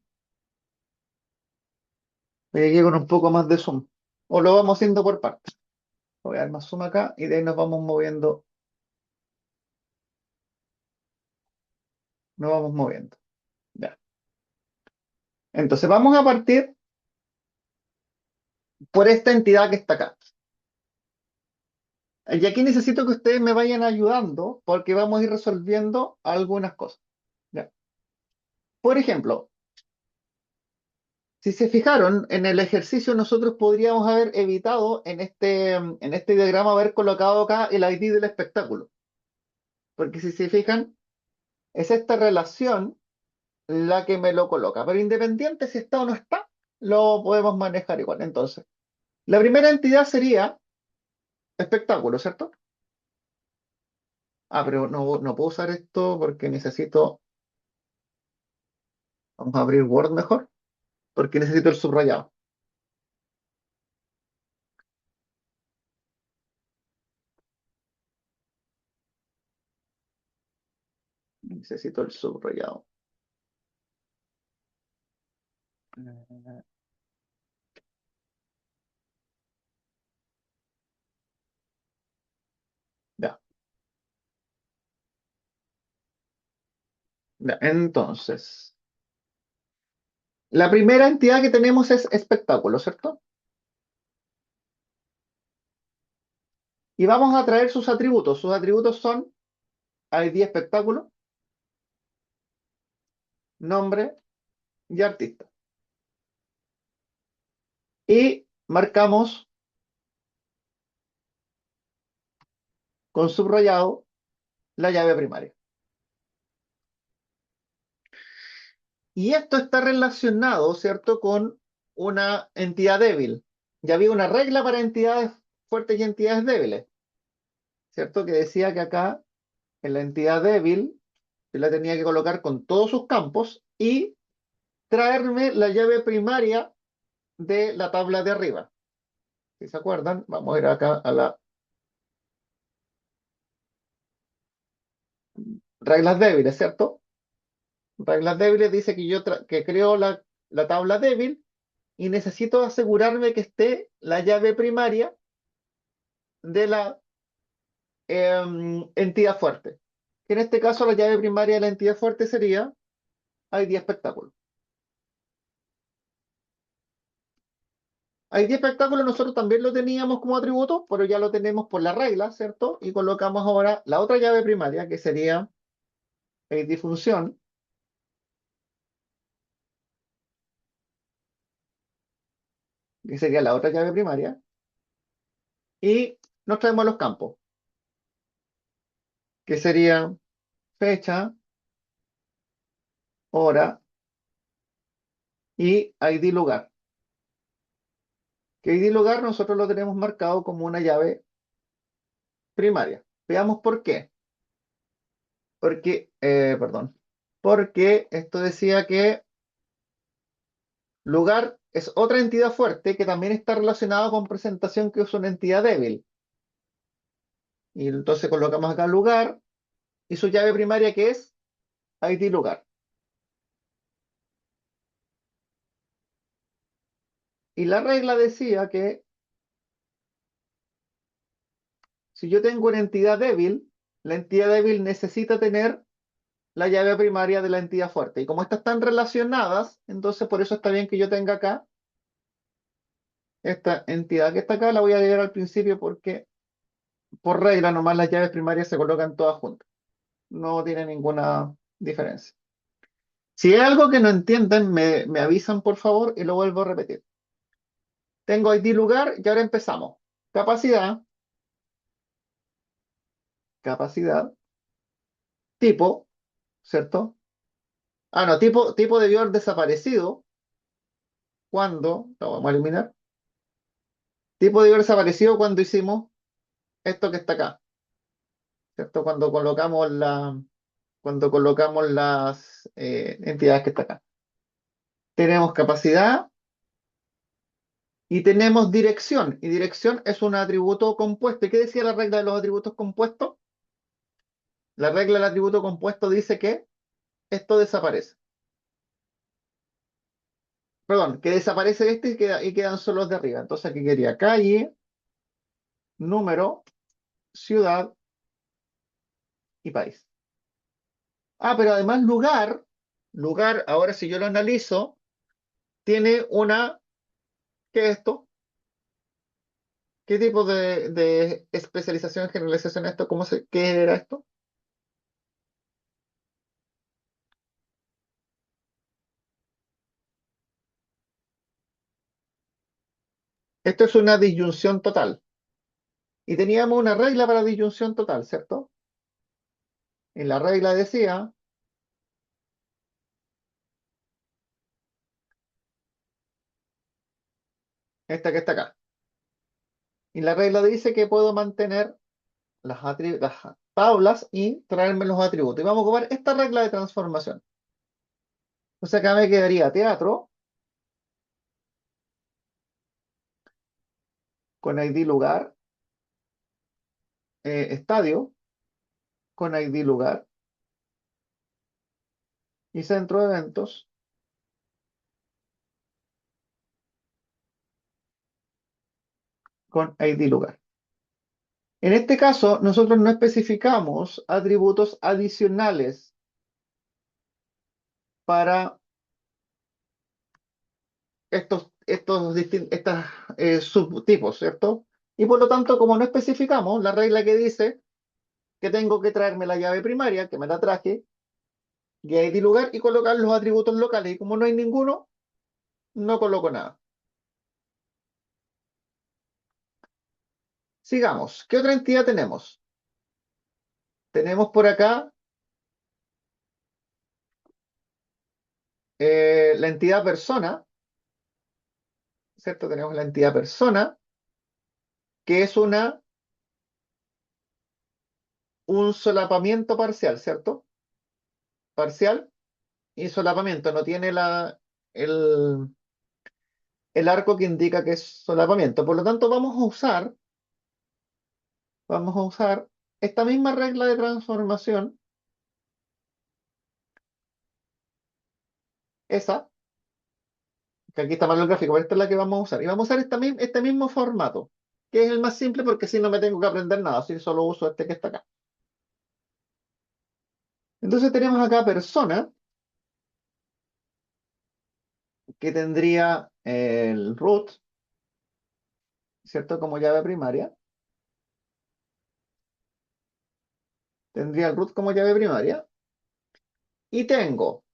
Voy aquí con un poco más de zoom. O lo vamos haciendo por partes. Voy a dar más zoom acá y de ahí nos vamos moviendo. Nos vamos moviendo. Ya. Entonces vamos a partir por esta entidad que está acá. Y aquí necesito que ustedes me vayan ayudando porque vamos a ir resolviendo algunas cosas. Ya. Por ejemplo, si se fijaron en el ejercicio, nosotros podríamos haber evitado en este diagrama haber colocado acá el ID del espectáculo. Porque si se fijan, es esta relación la que me lo coloca. Pero independiente si está o no está, lo podemos manejar igual. Entonces, la primera entidad sería espectáculo, ¿cierto? Ah, pero no puedo usar esto porque necesito, vamos a abrir Word mejor, porque necesito el subrayado. Necesito el subrayado. Eh, Ya, ya. Entonces, la primera entidad que tenemos es espectáculo, ¿cierto? Y vamos a traer sus atributos. Sus atributos son ID espectáculo, nombre y artista. Y marcamos con subrayado la llave primaria. Y esto está relacionado, ¿cierto?, con una entidad débil. Ya había una regla para entidades fuertes y entidades débiles, ¿cierto? Que decía que acá, en la entidad débil, yo la tenía que colocar con todos sus campos y traerme la llave primaria de la tabla de arriba. Si se acuerdan, vamos a ir acá a las reglas débiles, ¿cierto? Reglas débiles dice que que creo la tabla débil y necesito asegurarme que esté la llave primaria de la entidad fuerte. Que en este caso la llave primaria de la entidad fuerte sería ID espectáculo. ID espectáculo nosotros también lo teníamos como atributo, pero ya lo tenemos por la regla, ¿cierto? Y colocamos ahora la otra llave primaria, que sería ID función, que sería la otra llave primaria, y nos traemos los campos, que sería fecha, hora y ID lugar. Que ID lugar nosotros lo tenemos marcado como una llave primaria. Veamos por qué. Perdón, porque esto decía que lugar es otra entidad fuerte que también está relacionada con presentación, que es una entidad débil. Y entonces colocamos acá lugar y su llave primaria, que es ID lugar. Y la regla decía que si yo tengo una entidad débil, la entidad débil necesita tener la llave primaria de la entidad fuerte. Y como estas están relacionadas, entonces por eso está bien que yo tenga acá esta entidad que está acá, la voy a agregar al principio porque por regla nomás las llaves primarias se colocan todas juntas. No tiene ninguna diferencia. Si hay algo que no entienden, me avisan por favor y lo vuelvo a repetir. Tengo ID lugar y ahora empezamos. Capacidad, capacidad, tipo, ¿cierto? Ah, no, tipo debió haber desaparecido cuando, lo vamos a eliminar, tipo debió haber desaparecido cuando hicimos esto que está acá, ¿cierto? Cuando colocamos las entidades que está acá. Tenemos capacidad y tenemos dirección. Y dirección es un atributo compuesto. ¿Y qué decía la regla de los atributos compuestos? La regla del atributo compuesto dice que esto desaparece. Perdón, que desaparece este y quedan solo los de arriba. Entonces aquí quería calle, número, ciudad y país. Ah, pero además lugar, ahora si yo lo analizo, tiene una, ¿qué es esto? ¿Qué tipo de especialización, generalización es esto? ¿Qué era esto? Esto es una disyunción total. Y teníamos una regla para disyunción total, ¿cierto? Y la regla decía, esta que está acá. Y la regla dice que puedo mantener las tablas y traerme los atributos. Y vamos a ocupar esta regla de transformación. Entonces acá me quedaría teatro con ID lugar, estadio con ID lugar y centro de eventos con ID lugar. En este caso, nosotros no especificamos atributos adicionales para estos subtipos, ¿cierto? Y por lo tanto, como no especificamos la regla que dice que tengo que traerme la llave primaria, que me la traje, y ID lugar y colocar los atributos locales. Y como no hay ninguno, no coloco nada. Sigamos. ¿Qué otra entidad tenemos? Tenemos por acá la entidad persona, ¿cierto? Tenemos la entidad persona, que es un solapamiento parcial, ¿cierto? Parcial y solapamiento. No tiene el, el arco que indica que es solapamiento. Por lo tanto, vamos a usar esta misma regla de transformación, esa, que aquí está mal el gráfico, pero esta es la que vamos a usar. Y vamos a usar este mismo formato, que es el más simple porque si no me tengo que aprender nada, si solo uso este que está acá. Entonces tenemos acá persona, que tendría el root, ¿cierto? Como llave primaria. Tendría el root como llave primaria. Y tengo,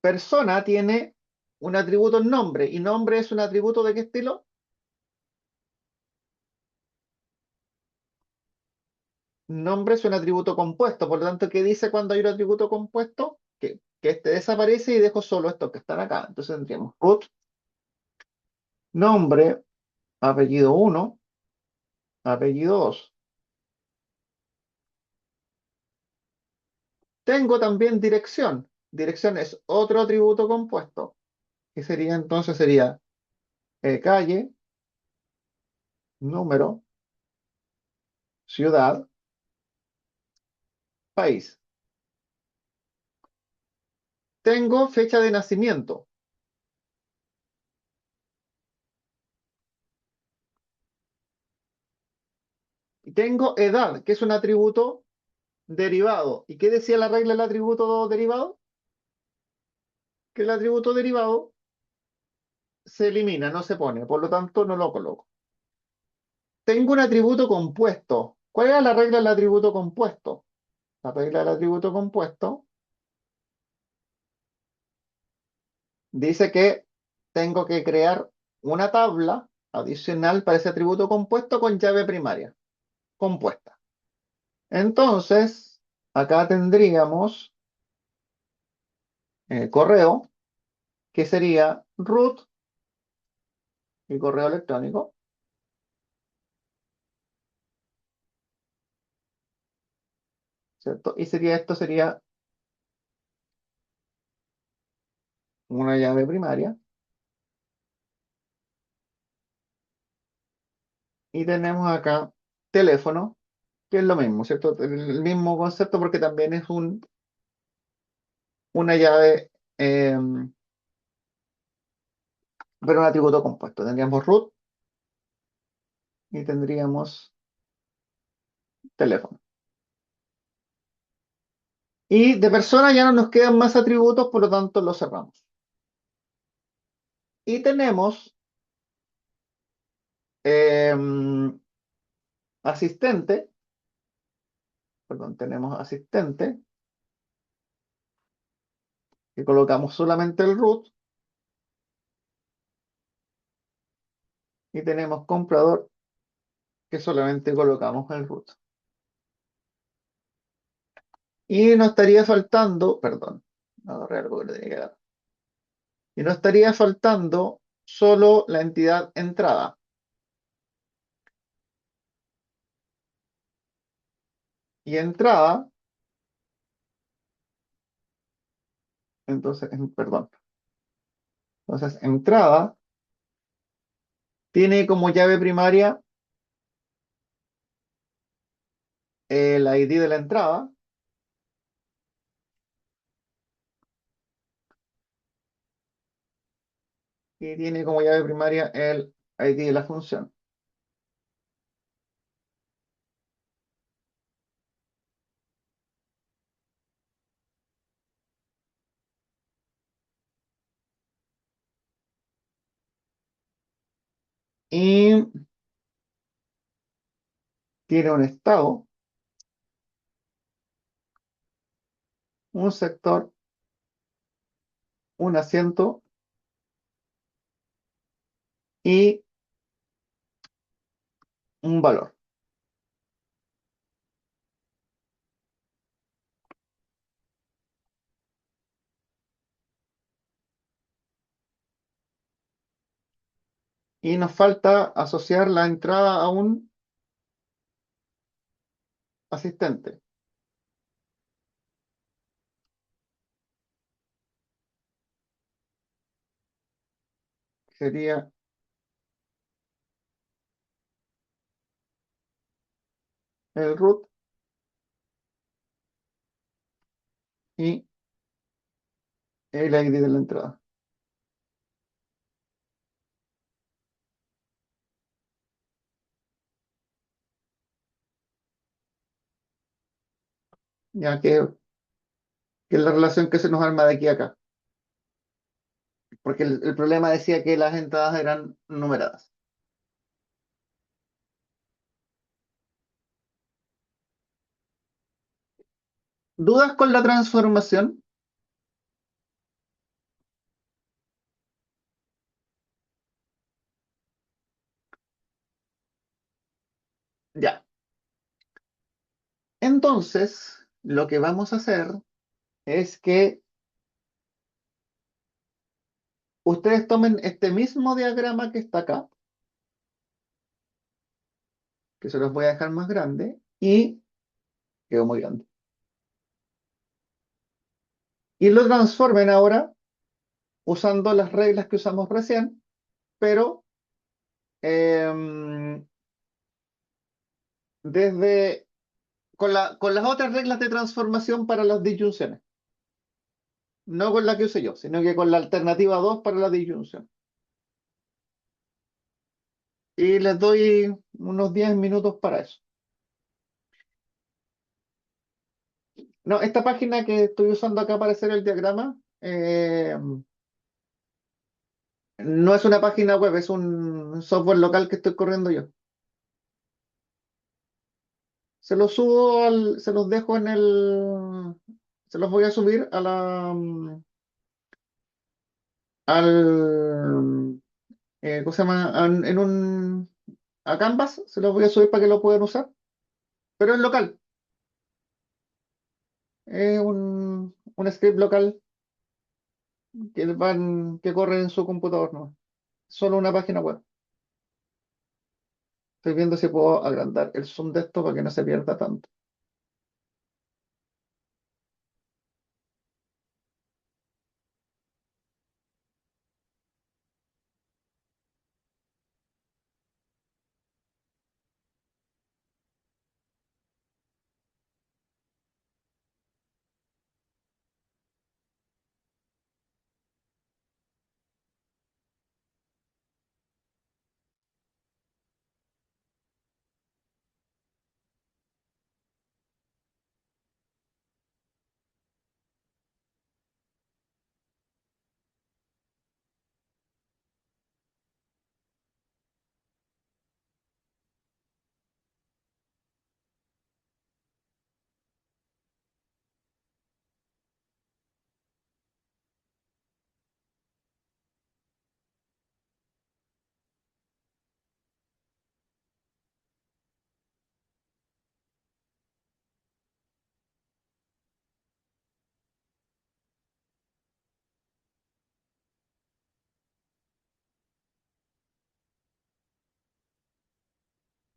persona tiene un atributo nombre. ¿Y nombre es un atributo de qué estilo? Nombre es un atributo compuesto. Por lo tanto, ¿qué dice cuando hay un atributo compuesto? Que este desaparece y dejo solo estos que están acá. Entonces tendríamos root, nombre, apellido uno, apellido 2. Tengo también dirección. Dirección es otro atributo compuesto. Que sería entonces sería calle, número, ciudad, país. Tengo fecha de nacimiento. Y tengo edad, que es un atributo derivado. ¿Y qué decía la regla del atributo derivado? Que el atributo derivado se elimina, no se pone, por lo tanto no lo coloco. Tengo un atributo compuesto. ¿Cuál era la regla del atributo compuesto? La regla del atributo compuesto dice que tengo que crear una tabla adicional para ese atributo compuesto con llave primaria compuesta. Entonces, acá tendríamos correo, que sería root y correo electrónico, ¿cierto? Y esto sería una llave primaria. Y tenemos acá teléfono, que es lo mismo, ¿cierto? El mismo concepto porque también es una llave, pero un atributo compuesto. Tendríamos root y tendríamos teléfono. Y de persona ya no nos quedan más atributos, por lo tanto lo cerramos. Y tenemos asistente, perdón, tenemos asistente, que colocamos solamente el root, y tenemos comprador, que solamente colocamos el root. Y nos estaría faltando, perdón, agarré algo que le tenía que dar. Y nos estaría faltando solo la entidad entrada. Y entrada, entonces, perdón. Entonces, entrada tiene como llave primaria el ID de la entrada y tiene como llave primaria el ID de la función. Y tiene un estado, un sector, un asiento y un valor. Y nos falta asociar la entrada a un asistente. Sería el root y el ID de la entrada. Ya que es la relación que se nos arma de aquí a acá. Porque el problema decía que las entradas eran numeradas. ¿Dudas con la transformación? Ya. Entonces, lo que vamos a hacer es que ustedes tomen este mismo diagrama que está acá, que se los voy a dejar más grande, y quedó muy grande. Y lo transformen ahora usando las reglas que usamos recién, pero em, desde con las otras reglas de transformación para las disyunciones. No con la que usé yo, sino que con la alternativa 2 para la disyunción. Y les doy unos 10 minutos para eso. No, esta página que estoy usando acá para hacer el diagrama no es una página web, es un software local que estoy corriendo yo. Se los dejo se los voy a subir a al, ¿cómo se llama? A Canvas, se los voy a subir para que lo puedan usar, pero es local, es un script local que corre en su computador, ¿no? Solo una página web. Estoy viendo si puedo agrandar el zoom de esto para que no se pierda tanto.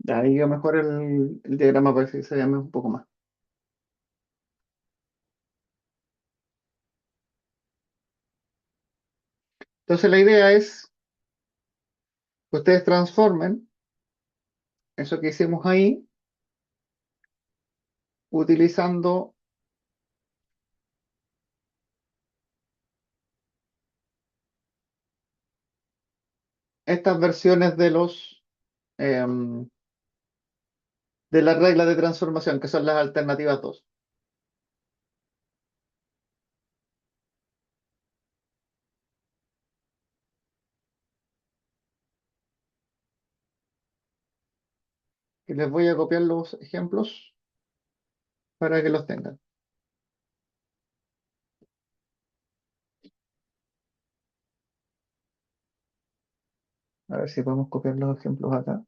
De ahí yo mejor el diagrama para que se llame un poco más. Entonces la idea es que ustedes transformen eso que hicimos ahí utilizando estas versiones em, de las reglas de transformación, que son las alternativas 2, que les voy a copiar los ejemplos para que los tengan. A ver si podemos copiar los ejemplos acá.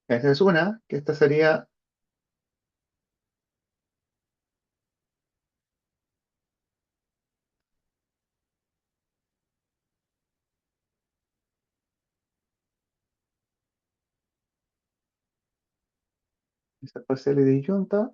Esa es una, que esta esa parcial y disyunta.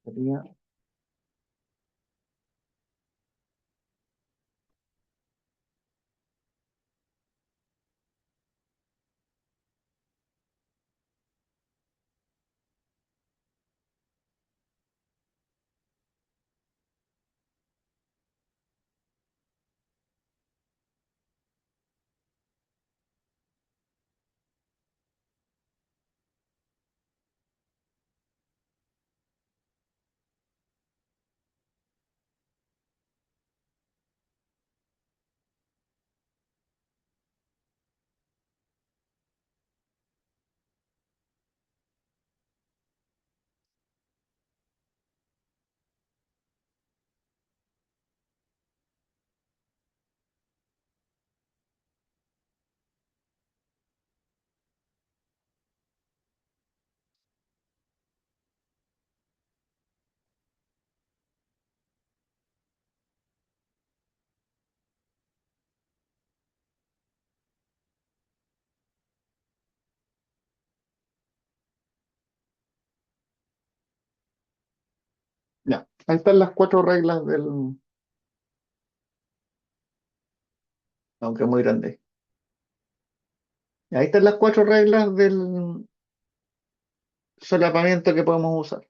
Sería, Ahí están las cuatro reglas del, aunque es muy grande. Ahí están las cuatro reglas del solapamiento que podemos usar.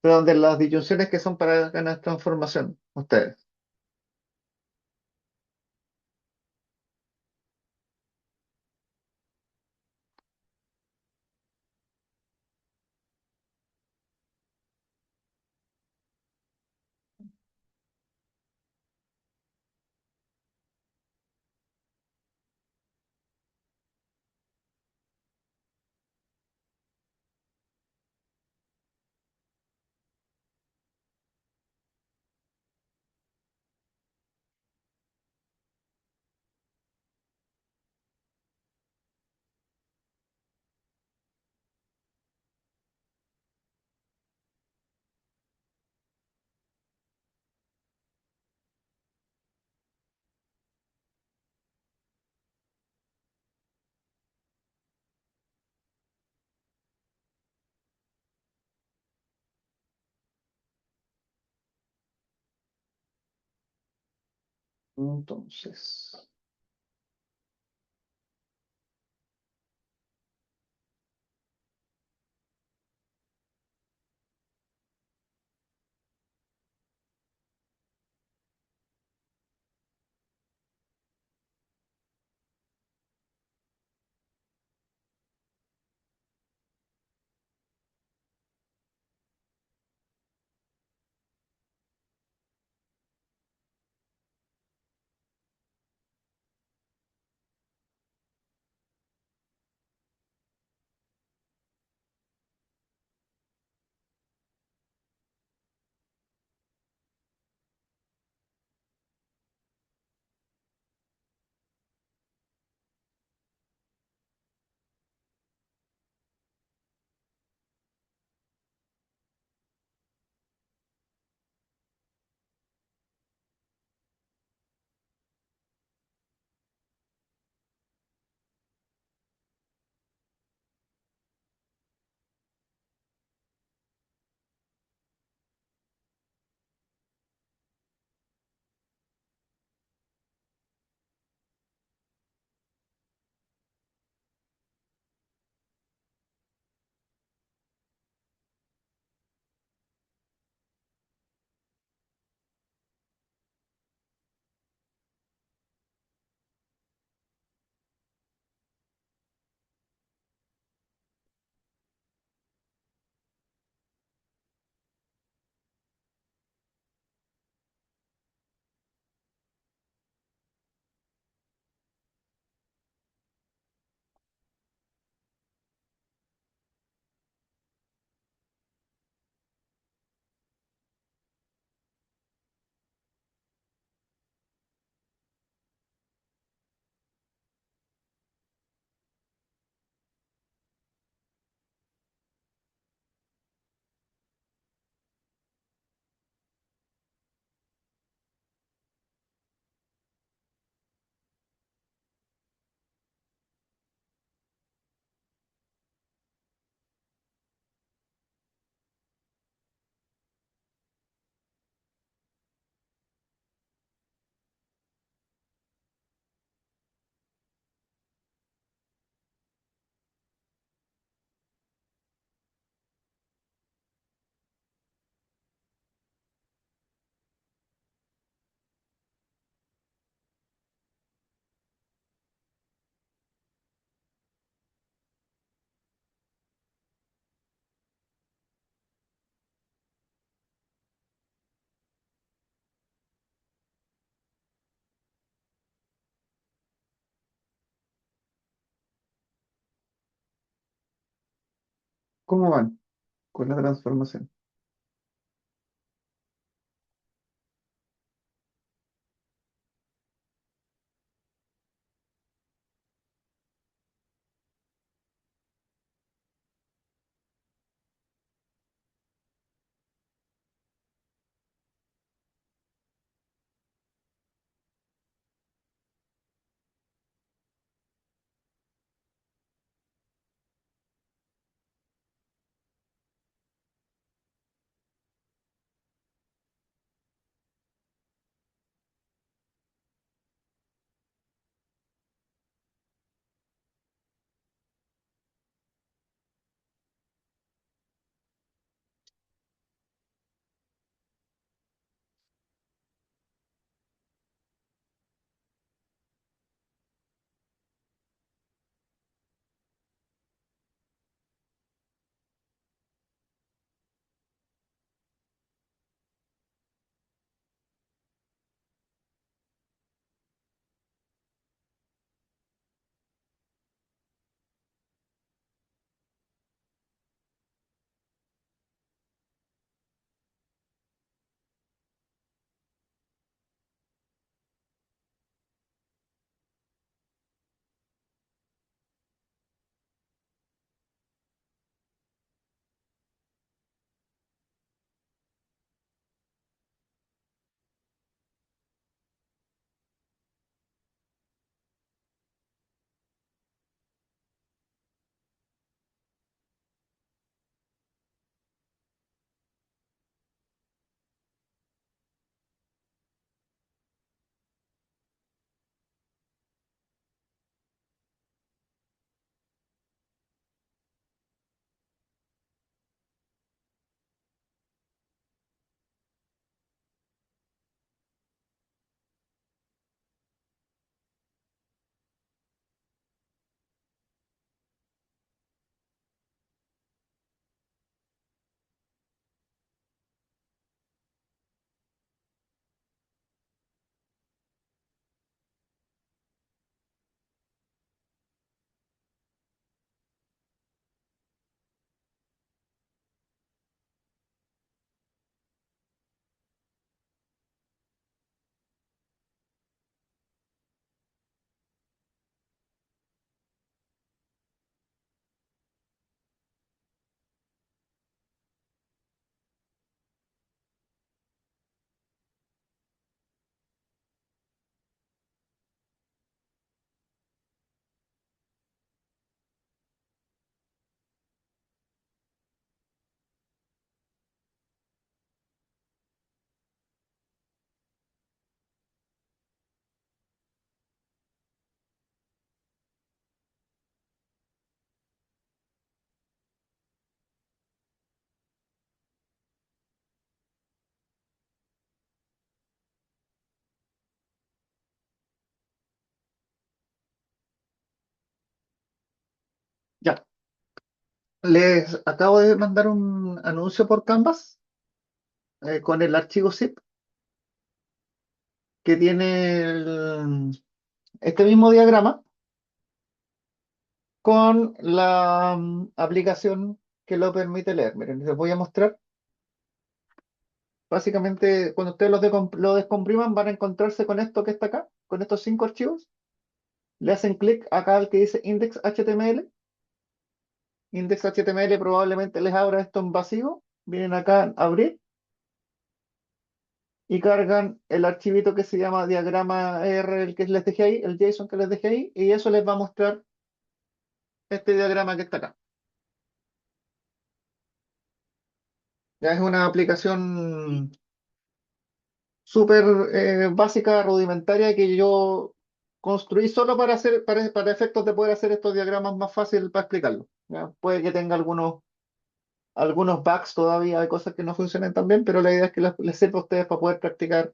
Pero de las disyunciones que son para ganar transformación, ustedes. Entonces, ¿cómo van con la transformación? Les acabo de mandar un anuncio por Canvas con el archivo zip que tiene este mismo diagrama con la aplicación que lo permite leer. Miren, les voy a mostrar. Básicamente, cuando ustedes lo descompriman, van a encontrarse con esto que está acá, con estos 5 archivos. Le hacen clic acá al que dice index.html. Index.html probablemente les abra esto en vacío. Vienen acá a abrir y cargan el archivito que se llama diagrama R, el que les dejé ahí, el JSON que les dejé ahí, y eso les va a mostrar este diagrama que está acá. Ya es una aplicación súper básica, rudimentaria, que yo construí solo para hacer, para efectos de poder hacer estos diagramas más fácil para explicarlo. ¿Ya? Puede que tenga algunos bugs todavía, hay cosas que no funcionan tan bien, pero la idea es que les sirva a ustedes para poder practicar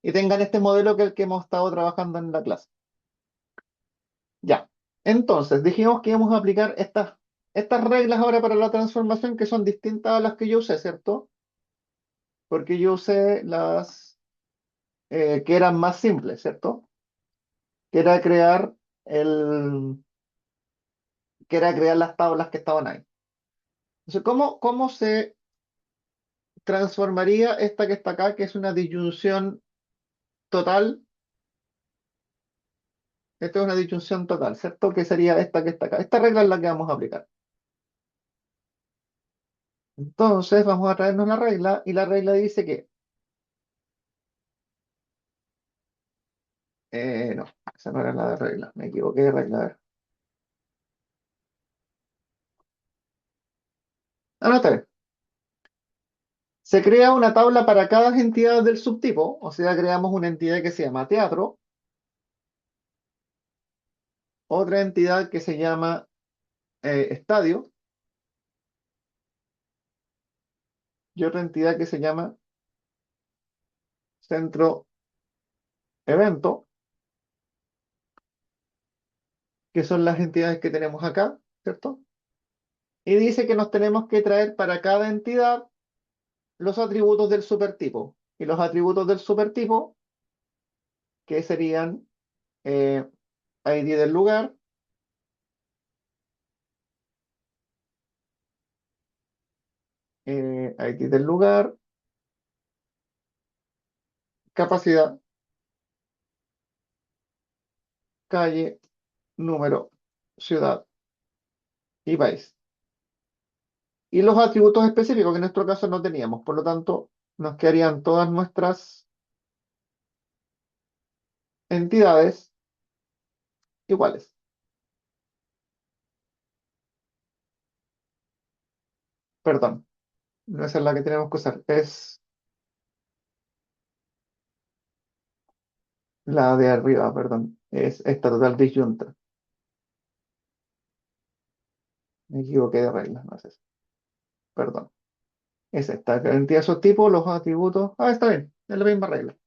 y tengan este modelo que es el que hemos estado trabajando en la clase. Ya. Entonces, dijimos que íbamos a aplicar estas reglas ahora para la transformación que son distintas a las que yo usé, ¿cierto? Porque yo usé las que eran más simples, ¿cierto? Que era crear el, que era crear las tablas que estaban ahí. Entonces, ¿cómo se transformaría esta que está acá, que es una disyunción total? Esta es una disyunción total, ¿cierto? Que sería esta que está acá. Esta regla es la que vamos a aplicar. Entonces, vamos a traernos la regla y la regla dice que, no, esa no era la de regla, me equivoqué de regla. A ver. Ah, no, está bien. Se crea una tabla para cada entidad del subtipo, o sea, creamos una entidad que se llama teatro, otra entidad que se llama estadio y otra entidad que se llama centro evento, que son las entidades que tenemos acá, ¿cierto? Y dice que nos tenemos que traer para cada entidad los atributos del supertipo. Y los atributos del supertipo, que serían eh, ID del lugar, ID del lugar, capacidad, calle, número, ciudad y país. Y los atributos específicos, que en nuestro caso no teníamos. Por lo tanto, nos quedarían todas nuestras entidades iguales. Perdón, no esa es la que tenemos que usar. Es la de arriba, perdón. Es esta total disyunta. Me equivoqué de regla, no es eso. Perdón. Es esta. La entidad subtipo, los atributos. Ah, está bien. Es la misma regla.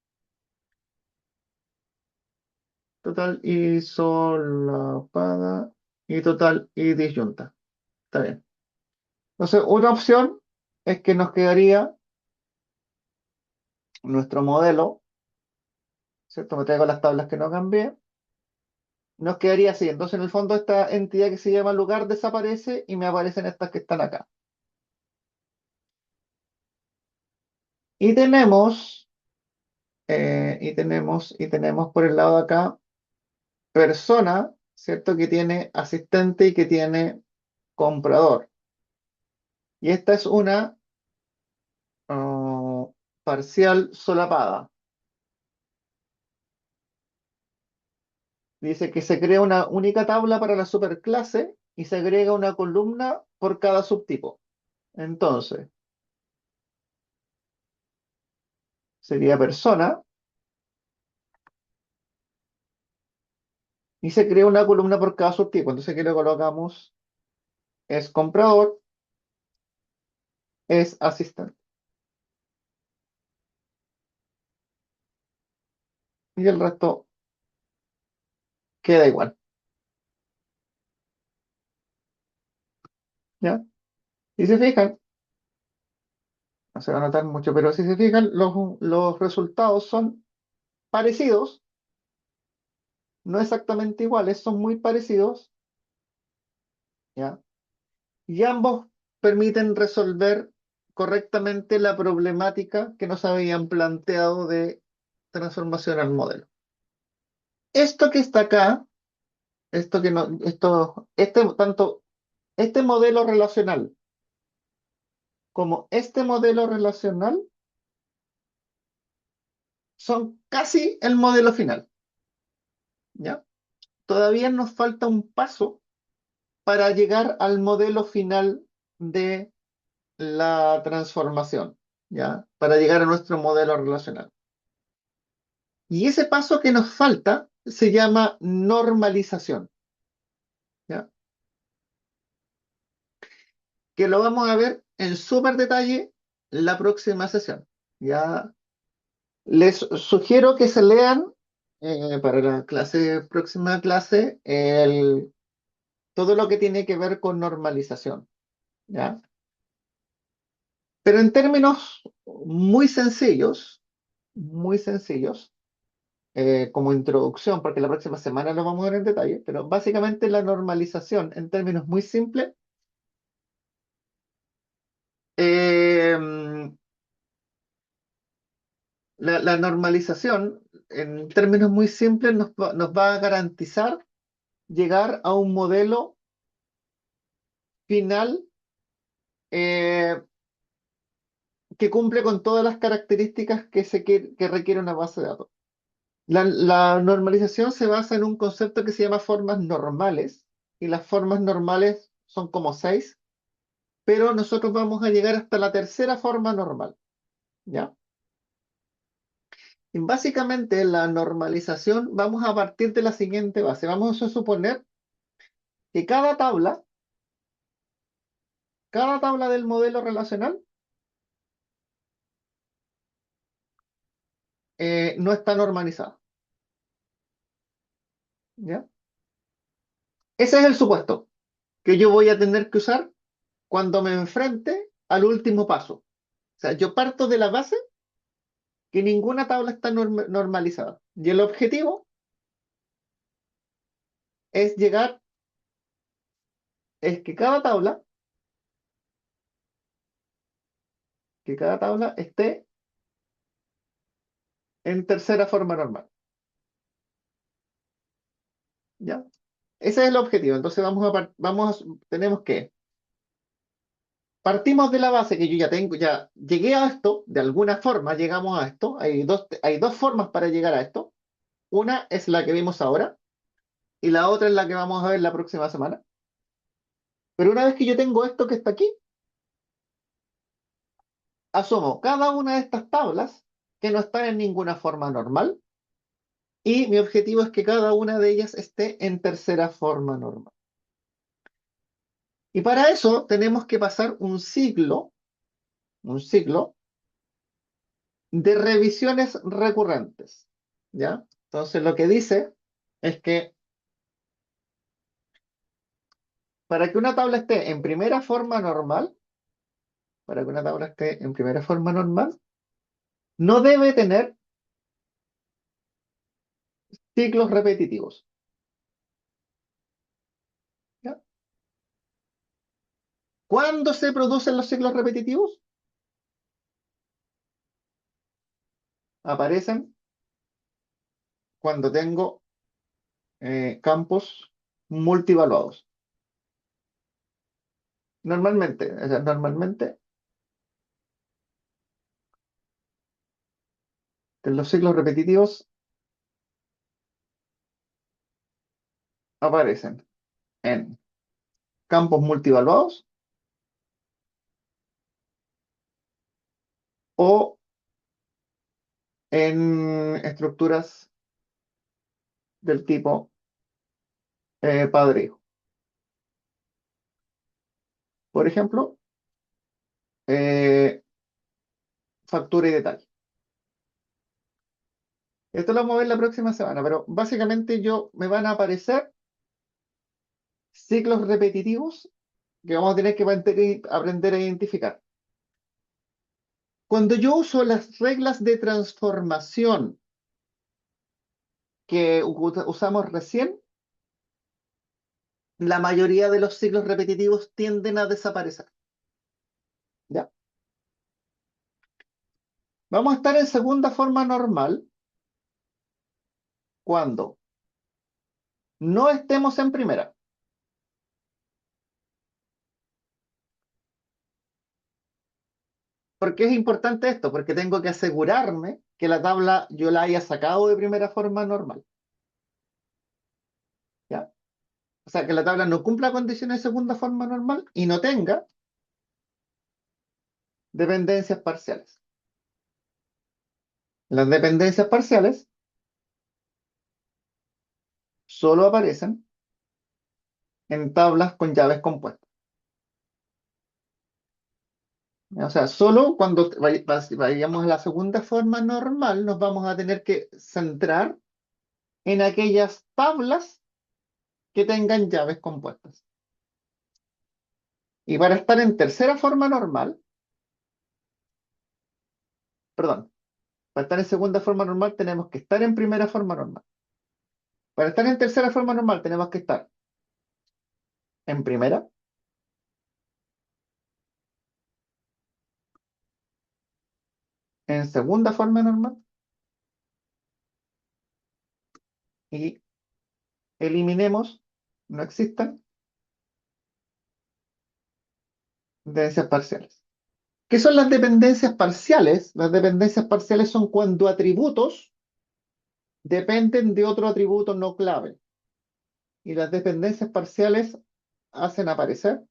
Total y solapada y total y disyunta. Está bien. Entonces, una opción es que nos quedaría nuestro modelo, ¿cierto? Me traigo las tablas que no cambié. Nos quedaría así. Entonces, en el fondo, esta entidad que se llama lugar desaparece y me aparecen estas que están acá. Y tenemos por el lado de acá persona, ¿cierto? Que tiene asistente y que tiene comprador. Y esta es una ah, parcial solapada. Dice que se crea una única tabla para la superclase y se agrega una columna por cada subtipo. Entonces, sería persona y se crea una columna por cada subtipo. Entonces, aquí le colocamos es comprador, es asistente. Y el resto queda igual. ¿Ya? Si se fijan, no se va a notar mucho, pero si se fijan, los resultados son parecidos, no exactamente iguales, son muy parecidos, ¿ya? Y ambos permiten resolver correctamente la problemática que nos habían planteado de transformación al modelo. Esto que está acá, esto que no, esto, tanto este modelo relacional como este modelo relacional son casi el modelo final, ¿ya? Todavía nos falta un paso para llegar al modelo final de la transformación, ¿ya? Para llegar a nuestro modelo relacional. Y ese paso que nos falta se llama normalización, ¿ya? Que lo vamos a ver en súper detalle la próxima sesión. Ya les sugiero que se lean para la próxima clase, todo lo que tiene que ver con normalización, ¿ya? Pero en términos muy sencillos, como introducción, porque la próxima semana lo vamos a ver en detalle, pero básicamente la normalización, en términos muy simples, eh, la normalización, en términos muy simples, nos va a garantizar llegar a un modelo final eh, que cumple con todas las características que requiere una base de datos. La normalización se basa en un concepto que se llama formas normales, y las formas normales son como seis, pero nosotros vamos a llegar hasta la tercera forma normal, ¿ya? Y básicamente la normalización vamos a partir de la siguiente base. Vamos a suponer que cada tabla del modelo relacional no está normalizada, ¿ya? Ese es el supuesto que yo voy a tener que usar cuando me enfrente al último paso. O sea, yo parto de la base que ninguna tabla está normalizada. Y el objetivo es es que cada tabla esté en tercera forma normal, ¿ya? Ese es el objetivo. Entonces tenemos que partimos de la base que yo ya llegué a esto, de alguna forma llegamos a esto. Hay dos formas para llegar a esto. Una es la que vimos ahora y la otra es la que vamos a ver la próxima semana. Pero una vez que yo tengo esto que está aquí, asumo cada una de estas tablas que no están en ninguna forma normal y mi objetivo es que cada una de ellas esté en tercera forma normal. Y para eso tenemos que pasar un ciclo de revisiones recurrentes, ¿ya? Entonces lo que dice es que para que una tabla esté en primera forma normal, para que una tabla esté en primera forma normal, no debe tener ciclos repetitivos, ¿ya? ¿Cuándo se producen los ciclos repetitivos? Aparecen cuando tengo campos multivaluados. Normalmente, o sea, normalmente los ciclos repetitivos aparecen en campos multivaluados o en estructuras del tipo padre-hijo. Por ejemplo, eh, factura y detalle. Esto lo vamos a ver la próxima semana, pero básicamente me van a aparecer ciclos repetitivos que vamos a tener que aprender a identificar. Cuando yo uso las reglas de transformación que usamos recién, la mayoría de los ciclos repetitivos tienden a desaparecer. ¿Ya? Vamos a estar en segunda forma normal cuando no estemos en primera. ¿Por qué es importante esto? Porque tengo que asegurarme que la tabla yo la haya sacado de primera forma normal. ¿Ya? O sea, que la tabla no cumpla condiciones de segunda forma normal y no tenga dependencias parciales. Las dependencias parciales solo aparecen en tablas con llaves compuestas. O sea, solo cuando vayamos a la segunda forma normal nos vamos a tener que centrar en aquellas tablas que tengan llaves compuestas. Y para estar en tercera forma normal, perdón, para estar en segunda forma normal tenemos que estar en primera forma normal. Para estar en tercera forma normal tenemos que estar en primera, en segunda forma normal y eliminemos, no existan dependencias parciales. ¿Qué son las dependencias parciales? Las dependencias parciales son cuando atributos dependen de otro atributo no clave. Y las dependencias parciales hacen aparecer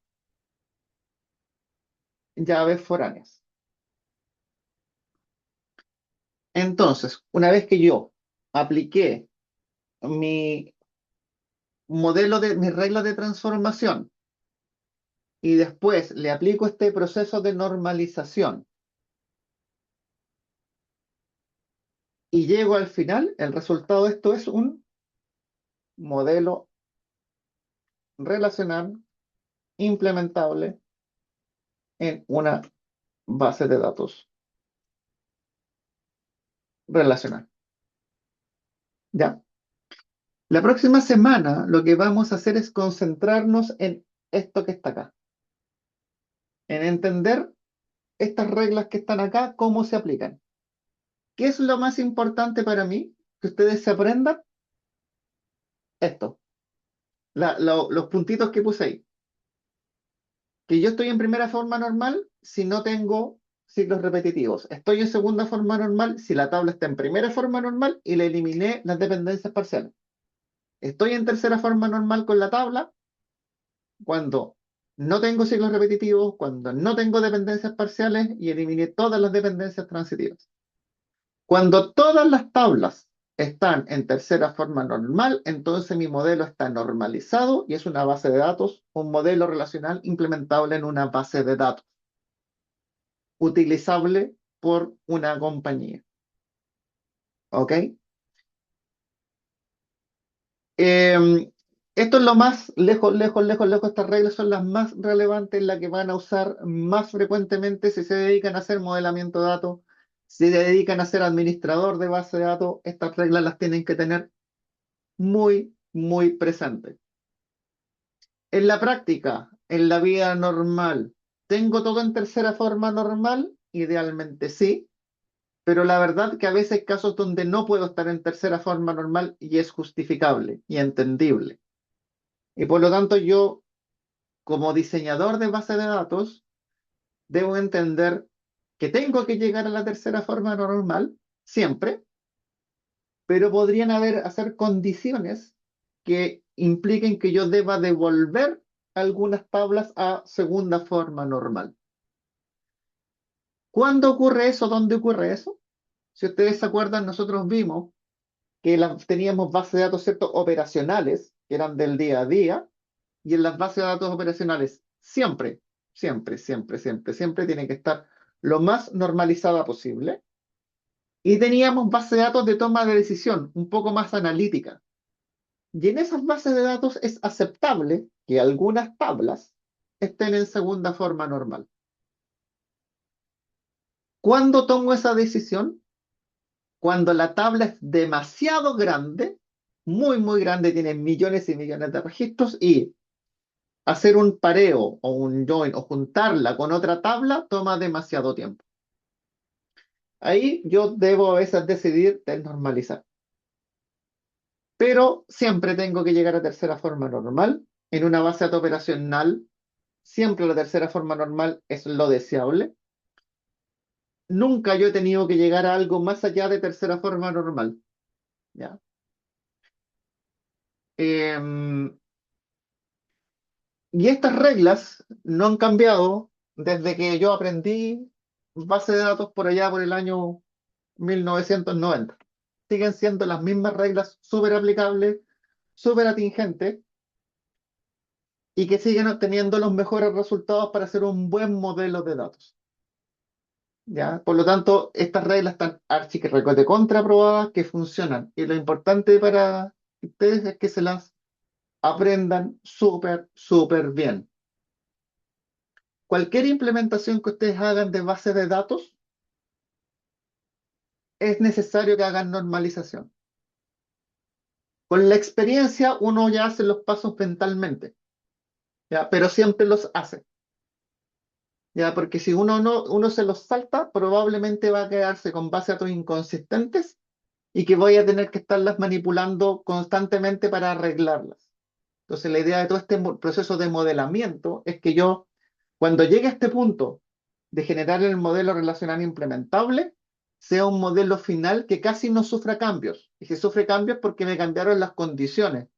llaves foráneas. Entonces, una vez que yo apliqué mi mis reglas de transformación y después le aplico este proceso de normalización y llego al final, el resultado de esto es un modelo relacional implementable en una base de datos relacional. ¿Ya? La próxima semana lo que vamos a hacer es concentrarnos en esto que está acá, en entender estas reglas que están acá, cómo se aplican. ¿Qué es lo más importante para mí? Que ustedes se aprendan esto, los puntitos que puse ahí. Que yo estoy en primera forma normal si no tengo ciclos repetitivos. Estoy en segunda forma normal si la tabla está en primera forma normal y le eliminé las dependencias parciales. Estoy en tercera forma normal con la tabla cuando no tengo ciclos repetitivos, cuando no tengo dependencias parciales y eliminé todas las dependencias transitivas. Cuando todas las tablas están en tercera forma normal, entonces mi modelo está normalizado y es una base de datos, un modelo relacional implementable en una base de datos, utilizable por una compañía. ¿Ok? Esto es lo más lejos, lejos, lejos, lejos. Estas reglas son las más relevantes, las que van a usar más frecuentemente si se dedican a hacer modelamiento de datos, si se dedican a ser administrador de base de datos. Estas reglas las tienen que tener muy, muy presentes. En la práctica, en la vida normal, ¿tengo todo en tercera forma normal? Idealmente sí, pero la verdad que a veces hay casos donde no puedo estar en tercera forma normal y es justificable y entendible. Y por lo tanto yo, como diseñador de base de datos, debo entender que tengo que llegar a la tercera forma normal siempre, pero podrían hacer condiciones que impliquen que yo deba devolver algunas tablas a segunda forma normal. ¿Cuándo ocurre eso? ¿Dónde ocurre eso? Si ustedes se acuerdan, nosotros vimos que teníamos bases de datos, ¿cierto?, operacionales, que eran del día a día, y en las bases de datos operacionales siempre, siempre, siempre, siempre, siempre tiene que estar lo más normalizada posible. Y teníamos bases de datos de toma de decisión, un poco más analítica. Y en esas bases de datos es aceptable que algunas tablas estén en segunda forma normal. ¿Cuándo tomo esa decisión? Cuando la tabla es demasiado grande, muy, muy grande, tiene millones y millones de registros y hacer un pareo o un join o juntarla con otra tabla toma demasiado tiempo. Ahí yo debo a veces decidir desnormalizar, pero siempre tengo que llegar a tercera forma normal. En una base de datos operacional, siempre la tercera forma normal es lo deseable. Nunca yo he tenido que llegar a algo más allá de tercera forma normal. ¿Ya? Em, y estas reglas no han cambiado desde que yo aprendí base de datos por allá por el año 1990. Siguen siendo las mismas reglas súper aplicables, súper atingentes y que siguen obteniendo los mejores resultados para hacer un buen modelo de datos. ¿Ya? Por lo tanto, estas reglas están archi que recontra contraprobadas que funcionan. Y lo importante para ustedes es que se las aprendan súper, súper bien. Cualquier implementación que ustedes hagan de base de datos, es necesario que hagan normalización. Con la experiencia uno ya hace los pasos mentalmente, ¿ya? Pero siempre los hace, ¿ya? Porque si uno se los salta, probablemente va a quedarse con base de datos inconsistentes y que voy a tener que estarlas manipulando constantemente para arreglarlas. Entonces, la idea de todo este proceso de modelamiento es que yo, cuando llegue a este punto de generar el modelo relacional implementable, sea un modelo final que casi no sufra cambios. Y si sufre cambios porque me cambiaron las condiciones.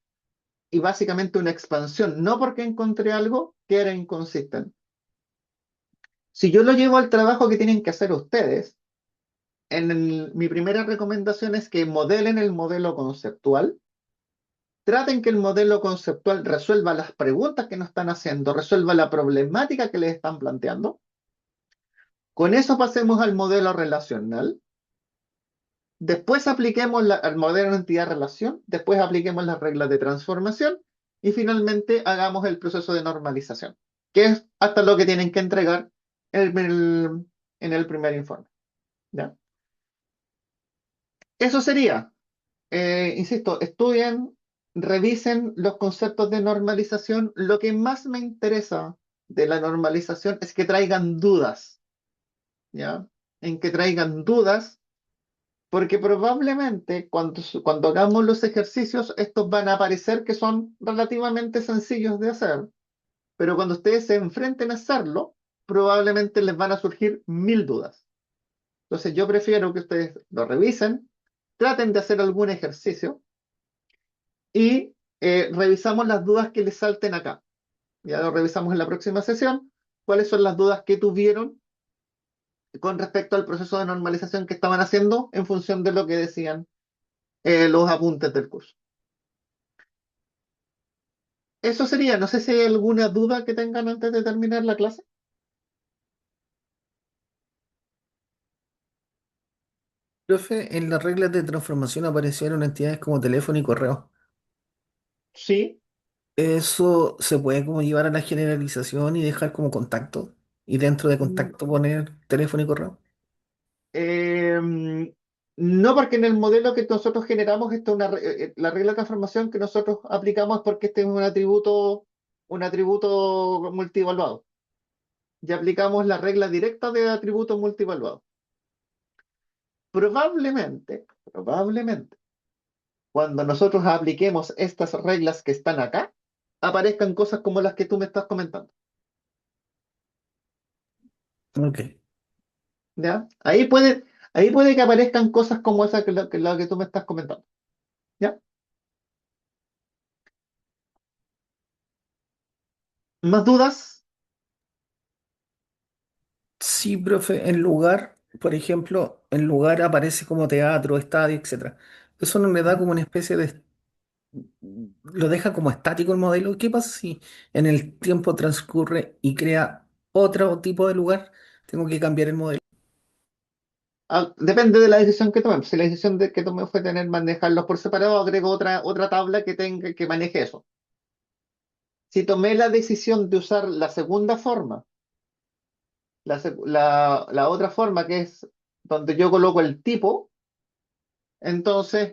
Y básicamente una expansión, no porque encontré algo que era inconsistente. Si yo lo llevo al trabajo que tienen que hacer ustedes, mi primera recomendación es que modelen el modelo conceptual. Traten que el modelo conceptual resuelva las preguntas que nos están haciendo, resuelva la problemática que les están planteando. Con eso pasemos al modelo relacional. Después apliquemos al modelo entidad-relación. Después apliquemos las reglas de transformación. Y finalmente hagamos el proceso de normalización, que es hasta lo que tienen que entregar en el primer informe. ¿Ya? Eso sería. Insisto, estudien, revisen los conceptos de normalización. Lo que más me interesa de la normalización es que traigan dudas, ¿ya? En que traigan dudas, porque probablemente cuando hagamos los ejercicios, estos van a parecer que son relativamente sencillos de hacer, pero cuando ustedes se enfrenten a hacerlo, probablemente les van a surgir mil dudas. Entonces yo prefiero que ustedes lo revisen, traten de hacer algún ejercicio y revisamos las dudas que les salten acá. Ya lo revisamos en la próxima sesión. ¿Cuáles son las dudas que tuvieron con respecto al proceso de normalización que estaban haciendo en función de lo que decían los apuntes del curso? Eso sería, no sé si hay alguna duda que tengan antes de terminar la clase. Profe, en las reglas de transformación aparecieron entidades como teléfono y correo. Sí. ¿Eso se puede como llevar a la generalización y dejar como contacto? Y dentro de Mm, contacto poner teléfono y correo. eh, no, porque en el modelo que nosotros generamos, la regla de transformación que nosotros aplicamos es porque este es un atributo multivaluado. Ya aplicamos la regla directa de atributo multivaluado. Probablemente, cuando nosotros apliquemos estas reglas que están acá, aparezcan cosas como las que tú me estás comentando. Ok. ¿Ya? Ahí puede que aparezcan cosas como esa que tú me estás comentando. ¿Ya? ¿Más dudas? Sí, profe, en lugar, por ejemplo, en lugar aparece como teatro, estadio, etcétera. Eso no le da Ujú. como una especie de... lo deja como estático el modelo. ¿Qué pasa si en el tiempo transcurre y crea otro tipo de lugar? Tengo que cambiar el modelo. Depende de la decisión que tomemos. Si la decisión que tomé fue manejarlos por separado, agrego otra tabla que maneje eso. Si tomé la decisión de usar la segunda forma, la otra forma que es donde yo coloco el tipo, entonces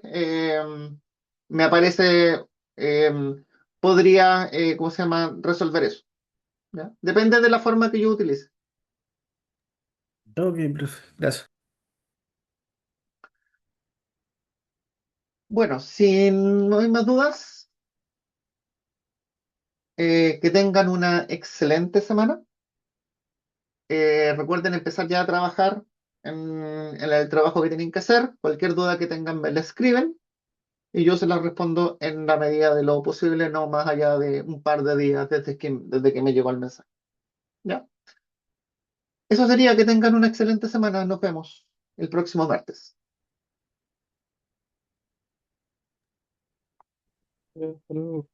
me aparece, podría, ¿cómo se llama?, resolver eso. ¿Ya? Depende de la forma que yo utilice. Ok, profe, gracias. Bueno, si no hay más dudas, que tengan una excelente semana. Recuerden empezar ya a trabajar en el trabajo que tienen que hacer. Cualquier duda que tengan me la escriben y yo se las respondo en la medida de lo posible, no más allá de un par de días desde que me llegó el mensaje. ¿Ya? Eso sería. Que tengan una excelente semana. Nos vemos el próximo martes. Hasta luego.